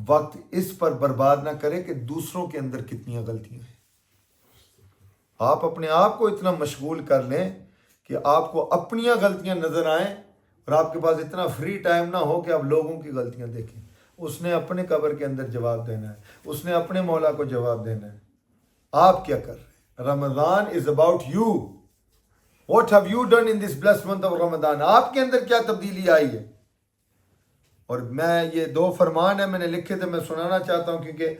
وقت اس پر برباد نہ کرے کہ دوسروں کے اندر کتنی غلطیاں ہیں. آپ اپنے آپ کو اتنا مشغول کر لیں کہ آپ کو اپنی غلطیاں نظر آئیں اور آپ کے پاس اتنا فری ٹائم نہ ہو کہ آپ لوگوں کی غلطیاں دیکھیں. اس نے اپنے قبر کے اندر جواب دینا ہے، اس نے اپنے مولا کو جواب دینا ہے. آپ کیا کر رہے ہیں؟ Ramadan is about you. What have you done in this blessed month of Ramadan? آپ کے اندر کیا تبدیلی آئی ہے؟ اور میں یہ 2 فرمان ہیں میں نے لکھے تھے، میں سنانا چاہتا ہوں کیونکہ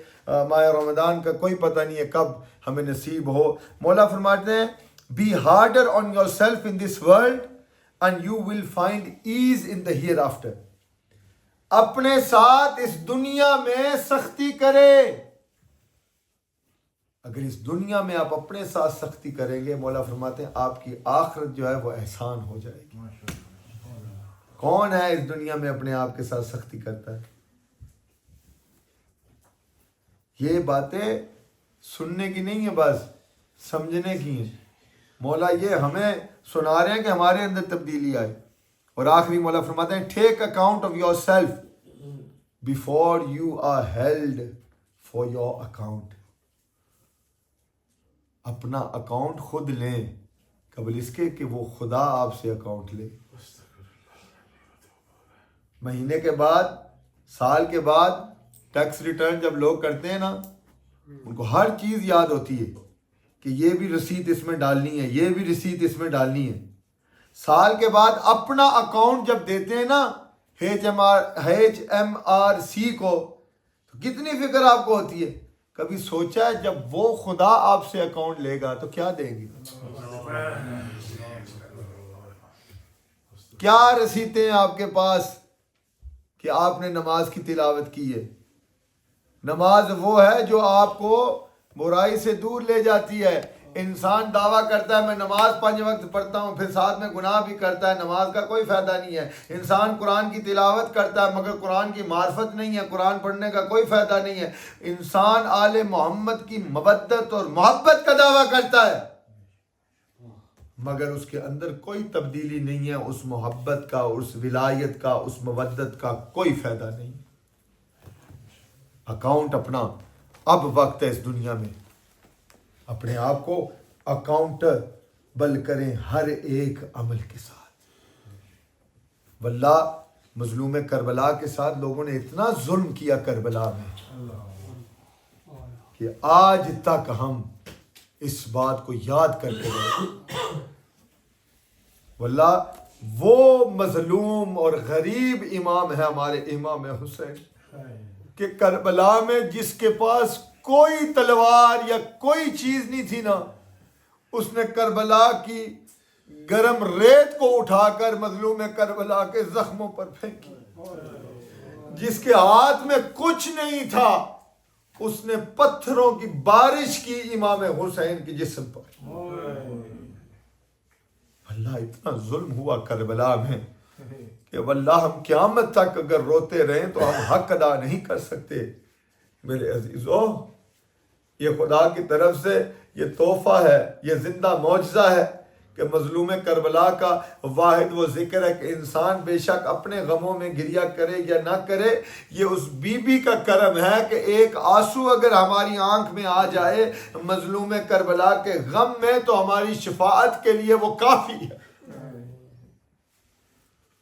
ماہ رمضان کا کوئی پتہ نہیں ہے کب ہمیں نصیب ہو۔ مولا فرماتے ہیں be harder on yourself in this world and you will find ease in the hereafter. اپنے ساتھ اس دنیا میں سختی کرے، اگر اس دنیا میں آپ اپنے ساتھ سختی کریں گے، مولا فرماتے ہیں آپ کی آخرت جو ہے وہ احسان ہو جائے گی۔ کون ہے اس دنیا میں اپنے آپ کے ساتھ سختی کرتا ہے؟ یہ باتیں سننے کی نہیں ہیں، بس سمجھنے کی ہیں۔ مولا یہ ہمیں سنا رہے ہیں کہ ہمارے اندر تبدیلی آئے۔ اور آخری مولا فرماتے ہیں take account of yourself before you are held for your account. اپنا اکاؤنٹ خود لیں قبل اس کے کہ وہ خدا آپ سے اکاؤنٹ لے۔ مہینے کے بعد، سال کے بعد ٹیکس ریٹرن جب لوگ کرتے ہیں نا، ان کو ہر چیز یاد ہوتی ہے کہ یہ بھی رسید اس میں ڈالنی ہے، یہ بھی رسید اس میں ڈالنی ہے۔ سال کے بعد اپنا اکاؤنٹ جب دیتے ہیں نا HMRC کو، تو کتنی فکر آپ کو ہوتی ہے؟ کبھی سوچا ہے جب وہ خدا آپ سے اکاؤنٹ لے گا تو کیا دیں گے؟ کیا رسیدیں ہیں آپ کے پاس کہ آپ نے نماز کی تلاوت کی ہے؟ نماز وہ ہے جو آپ کو برائی سے دور لے جاتی ہے۔ انسان دعویٰ کرتا ہے میں نماز 5 وقت پڑھتا ہوں، پھر ساتھ میں گناہ بھی کرتا ہے، نماز کا کوئی فائدہ نہیں ہے۔ انسان قرآن کی تلاوت کرتا ہے مگر قرآن کی معرفت نہیں ہے، قرآن پڑھنے کا کوئی فائدہ نہیں ہے۔ انسان آل محمد کی مودت اور محبت کا دعویٰ کرتا ہے مگر اس کے اندر کوئی تبدیلی نہیں ہے، اس محبت کا، اس ولایت کا، اس مودت کا کوئی فائدہ نہیں۔ اکاؤنٹ اپنا اب وقت ہے اس دنیا میں اپنے آپ کو اکاؤنٹبل کریں ہر ایک عمل کے ساتھ۔ واللہ مظلوم کربلا کے ساتھ لوگوں نے اتنا ظلم کیا کربلا میں کہ آج تک ہم اس بات کو یاد کرتے رہے۔ واللہ وہ مظلوم اور غریب امام ہے ہمارے امام حسین کہ کربلا میں جس کے پاس کوئی تلوار یا کوئی چیز نہیں تھی نا، اس نے کربلا کی گرم ریت کو اٹھا کر مظلوم کربلا کے زخموں پر پھینکی۔ جس کے ہاتھ میں کچھ نہیں تھا اس نے پتھروں کی بارش کی امام حسین کے جسم پر۔ اللہ اتنا ظلم ہوا کربلا میں کہ واللہ ہم قیامت تک اگر روتے رہیں تو ہم حق ادا نہیں کر سکتے۔ میرے عزیزو، یہ خدا کی طرف سے یہ تحفہ ہے، یہ زندہ معجزہ ہے کہ مظلوم کربلا کا واحد وہ ذکر ہے کہ انسان بے شک اپنے غموں میں گریا کرے یا نہ کرے، یہ اس بی بی کا کرم ہے کہ ایک آنسو اگر ہماری آنکھ میں آ جائے مظلوم کربلا کے غم میں تو ہماری شفاعت کے لیے وہ کافی ہے۔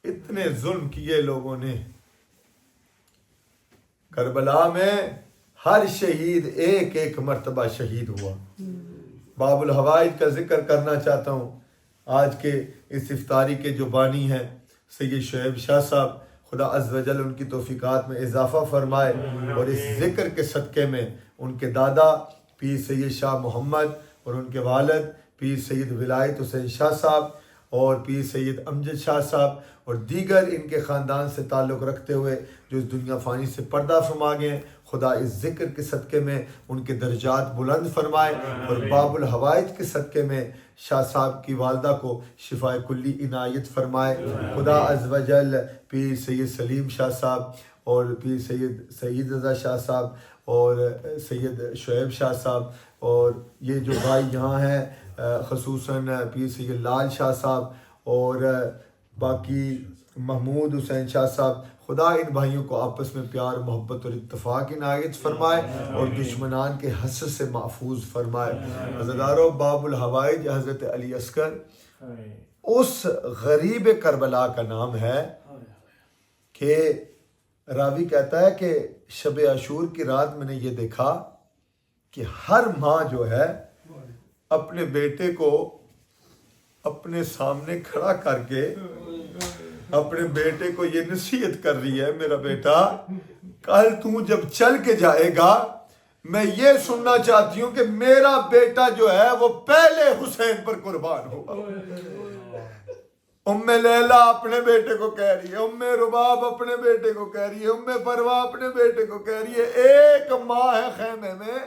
اتنے ظلم کیے لوگوں نے کربلا میں، ہر شہید ایک ایک مرتبہ شہید ہوا۔ باب الحوائج کا ذکر کرنا چاہتا ہوں۔ آج کے اس افطاری کے جو بانی ہیں سید شعیب شاہ صاحب، خدا عز و جل ان کی توفیقات میں اضافہ فرمائے، اور اس ذکر کے صدقے میں ان کے دادا پیر سید شاہ محمد اور ان کے والد پیر سید ولایت حسین شاہ صاحب اور پیر سید امجد شاہ صاحب اور دیگر ان کے خاندان سے تعلق رکھتے ہوئے جو اس دنیا فانی سے پردہ فرما گئے ہیں، خدا اس ذکر کے صدقے میں ان کے درجات بلند فرمائے، اور باب الحوائج کے صدقے میں شاہ صاحب کی والدہ کو شفاء کلی عنایت فرمائے۔ خدا عز و جل پیر سید سلیم شاہ صاحب اور پیر سید رضا شاہ صاحب اور سید شعیب شاہ صاحب اور یہ جو بھائی یہاں ہیں خصوصاً پیر سید لال شاہ صاحب اور باقی محمود حسین شاہ صاحب، خدا ان بھائیوں کو آپس میں پیار محبت اور اتفاق عنایت فرمائے اور دشمنان کے حسد سے محفوظ فرمائے۔ عزیزارو، باب الحوائج حضرت علی اصغر اس غریب کربلا کا نام ہے کہ راوی کہتا ہے کہ شب عاشور کی رات میں نے یہ دیکھا کہ ہر ماں جو ہے اپنے بیٹے کو اپنے سامنے کھڑا کر کے اپنے بیٹے کو یہ نصیحت کر رہی ہے، میرا بیٹا کل تو جب چل کے جائے گا میں یہ سننا چاہتی ہوں کہ میرا بیٹا جو ہے وہ پہلے حسین پر قربان ہوگا۔ ام لیلہ اپنے بیٹے کو کہہ رہی ہے، ام رباب اپنے بیٹے کو کہہ رہی ہے، ام پروا اپنے بیٹے کو کہہ رہی ہے، ایک ماں ہے خیمے میں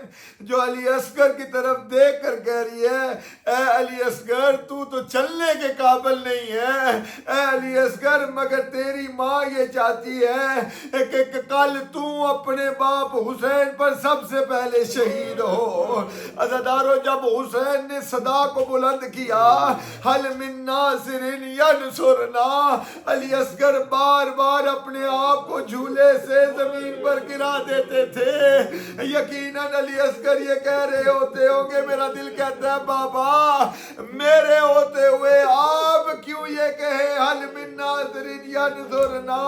جو علی اصغر کی طرف دیکھ کر کہہ رہی ہے اے علی اصغر تو چلنے کے قابل نہیں ہے، اے علی اصغر مگر تیری ماں یہ چاہتی ہے کہ کل تو اپنے باپ حسین پر سب سے پہلے شہید ہو۔ عزادارو جب حسین نے صدا کو بلند کیا حل من ناصر ینصرنا، علی اصغر بار بار اپنے آپ کو جھولے سے زمین پر گرا دیتے تھے۔ یقیناً علی اصغر یہ کہہ رہے ہوتے ہوں گے، میرا دل کہتا ہے بابا میرے ہوتے ہوئے آپ کیوں یہ کہے حل من ناصر ینصرنا۔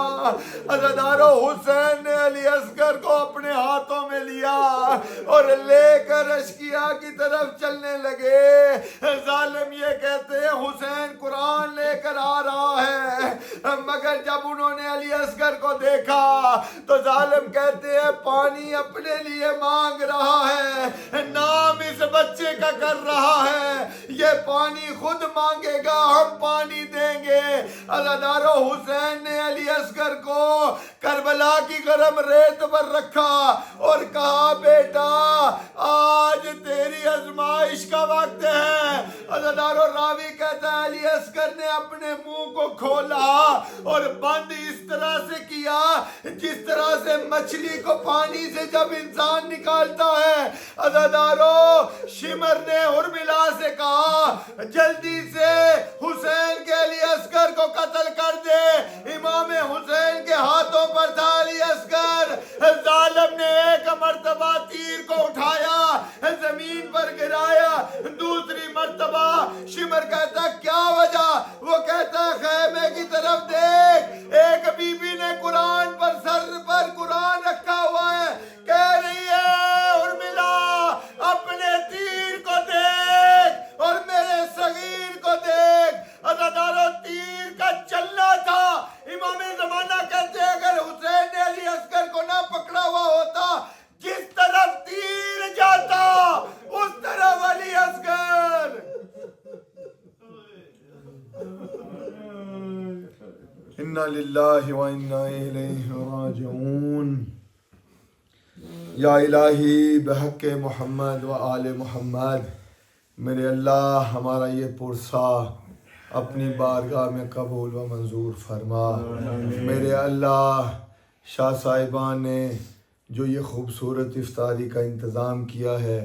عزادارو حسین نے علی اصغر کو اپنے ہاتھوں میں لیا اور لے کر اشکیا کی طرف چلنے لگے۔ ظالم یہ کہتے ہیں حسین قرآن لے کر آ رہا ہے، مگر جب انہوں نے علی اصغر کو دیکھا تو ظالم کہتے ہیں پانی اپنے لیے مانگ رہا ہے، نام اس بچے کا کر رہا ہے، یہ پانی خود مانگے گا ہم پانی دیں گے۔ عزادارو حسین نے علی اصغر کو کربلا کی گرم ریت پر رکھا اور کہا بیٹا آج تیری آزمائش کا وقت ہے۔ عزادارو راوی کہتا ہے علی اصغر نے اپنے منہ کو کھولا اور بند اس طرح سے کیا جس طرح سے مچھلی کو پانی سے جب انسان نکالتا ہے۔ عزادارو شمر نے ارملا سے کہا جلدی سے حسین کے علی اصغر کو قتل کر دے، امام حسین کے ہاتھوں پر تھا علی اصغر۔ ظالم نے ایک مرتبہ تیر کو اٹھایا زمین پر گرایا، دوسری مرتبہ شمر کہتا کیا وجہ؟ وہ کہتا خیمے کی طرف دیکھ، ایک بی بی نے قرآن پر سر پر قرآن رکھا ہوا ہے، کہہ رہی ہے ارملا اپنے تیر کو دیکھ اور میرے صغیر کو دیکھ۔ عزادارو تیر کا چلنا تھا، امام زمانہ کہتے ہیں اگر حسین نے علی اصغر کو نہ پکڑا ہوا ہوتا جس طرف تیر جاتا اس طرف علی اصغر۔ انا للہ و انا الیہ راجعون۔ یا الہی بحق محمد و آل محمد، میرے اللہ ہمارا یہ پرسہ اپنی بارگاہ میں قبول و منظور فرما۔ میرے اللہ شاہ صاحبان نے جو یہ خوبصورت افطاری کا انتظام کیا ہے،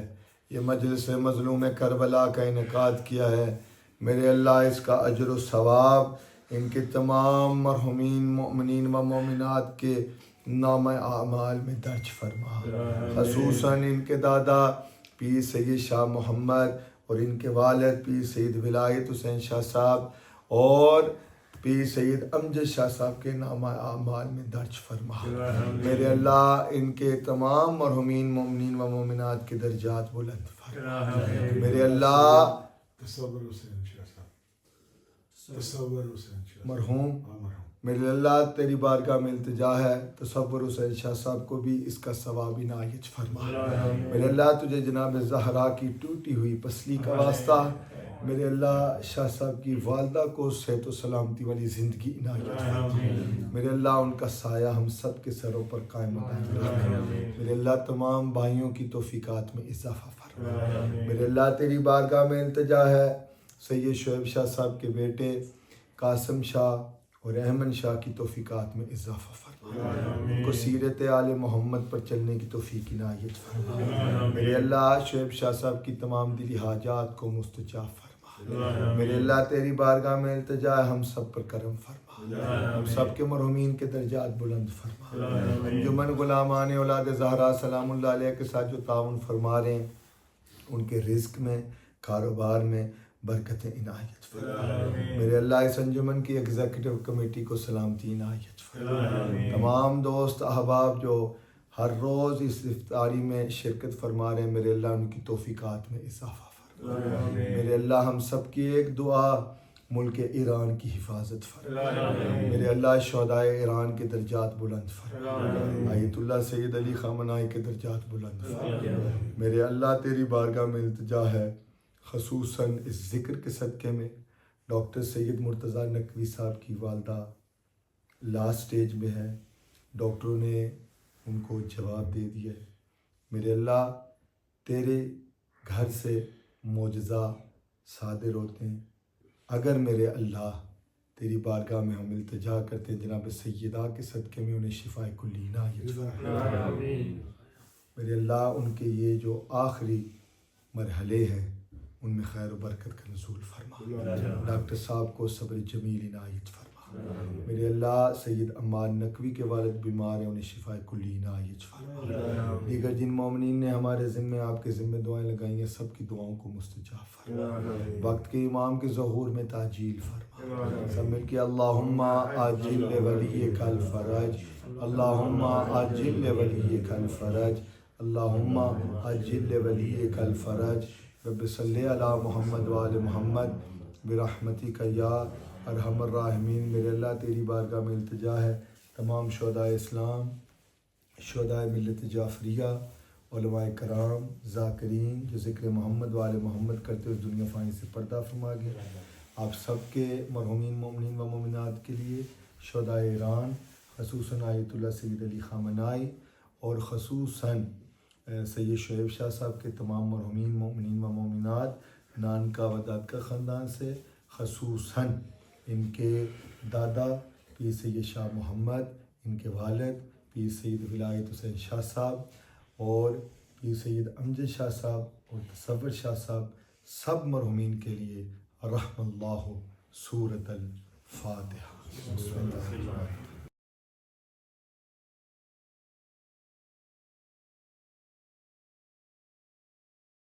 یہ مجلس مظلوم کربلا کا انعقاد کیا ہے، میرے اللہ اس کا اجر و ثواب ان کے تمام مرحومین مومنین و مومنات کے نام اعمال میں درج فرما۔ خصوصاً ان کے دادا پیر سید شاہ محمد اور ان کے والد پیر سید ولایت حسین شاہ صاحب اور پیر سید امجد شاہ صاحب کے نام اعمال میں درج فرما۔ میرے اللہ ان کے تمام مرحومین مومنین و مومنات کے درجات بلند فرما۔ میرے اللہ مرحوم میرے اللہ تیری بارگاہ میں التجا ہے تصور حسین شاہ صاحب کو بھی اس کا ثواب عنایت فرما۔ میرے اللہ تجھے جناب زہرا کی ٹوٹی ہوئی پسلی کا واسطہ، میرے اللہ شاہ صاحب کی والدہ کو صحت و سلامتی والی زندگی عنایت فرما۔ میرے اللہ ان کا سایہ ہم سب کے سروں پر قائم رکھنا۔ میرے اللہ تمام بھائیوں کی توفیقات میں اضافہ فرما۔ میرے اللہ تیری بارگاہ میں التجا ہے سید شعیب شاہ صاحب کے بیٹے قاسم شاہ اور احمد شاہ کی توفیقات میں اضافہ فرما۔ ان کو سیرت آل محمد پر چلنے کی توفیق عنایت فرما۔ میرے اللہ شعیب شاہ صاحب کی تمام دلی حاجات کو مستجاب فرما۔ میرے اللہ تیری بارگاہ میں التجا ہے ہم سب پر کرم فرما، ہم سب کے مرحومین کے درجات بلند فرما۔ انجمن غلامان اولاد زہرا سلام اللہ علیہ کے ساتھ جو تعاون فرما رہے ہیں ان کے رزق میں، کاروبار میں برکت عنایت فرما۔ میرے اللہ اس انجمن کی ایگزیکٹو کمیٹی کو سلامتی عنایت فرما۔ تمام دوست احباب جو ہر روز اس افطاری میں شرکت فرما رہے ہیں، میرے اللہ ان کی توفیقات میں اضافہ فرما۔ میرے اللہ ہم سب کی ایک دعا ملک ایران کی حفاظت فرما، میرے اللہ شہدائے ایران کے درجات بلند فرما، آیت اللہ سید علی خامنہئی کے درجات بلند فرما، میرے اللہ تیری بارگاہ میں التجا ہے خصوصاً اس ذکر کے صدقے میں ڈاکٹر سید مرتضیٰ نقوی صاحب کی والدہ لاسٹ سٹیج میں ہے، ڈاکٹروں نے ان کو جواب دے دیا ہے، میرے اللہ تیرے گھر سے معجزہ صادر ہوتے ہیں، اگر میرے اللہ تیری بارگاہ میں ہم التجا کرتے ہیں جناب سیدہ کے صدقے میں انہیں شفائے کلی عنایت فرما، میرے اللہ ان کے یہ جو آخری مرحلے ہیں ان میں خیر و برکت کا نزول فرما، ڈاکٹر صاحب کو صبر جمیل عنایت فرما، میرے اللہ سید عمار نقوی کے والد بیمار ہیں انہیں شفائے کلی عنایت فرما، دیگر جن مومنین نے ہمارے ذمے آپ کے ذمے دعائیں لگائی ہیں سب کی دعاؤں کو مستجاب فرما، وقت کے امام کے ظہور میں تعجیل فرما، سب مل کے اللہم عاجل لولیک الفرج، اللہم عاجل لولیک الفرج، اللہم عاجل لولیک الفرج، رب صلی علی محمد وآل محمد برحمتک یا ارحم الراحمین، میرے اللہ تیری بارگاہ میں التجا ہے تمام شہدائے اسلام، شہدائے ملت جعفریہ، علماء کرام، ذاکرین جو ذکر محمد وآل محمد کرتے اس دنیا فانی سے پردہ فرما گئے، آپ سب کے مرحومین مومنین و مومنات کے لیے، شہدائے ایران خصوصاً آیت اللہ سید علی خامنہئی اور خصوصاً سید شعیب شاہ صاحب کے تمام مرحومین مومنین و مومنات، نانکا و دادکا خاندان سے، خصوصاً ان کے دادا پیر سید شاہ محمد، ان کے والد پیر سید ولایت حسین شاہ صاحب اور پیر سید امجد شاہ صاحب اور تصور شاہ صاحب، سب مرحومین کے لیے رحم اللہ سورۃ الفاتحہ۔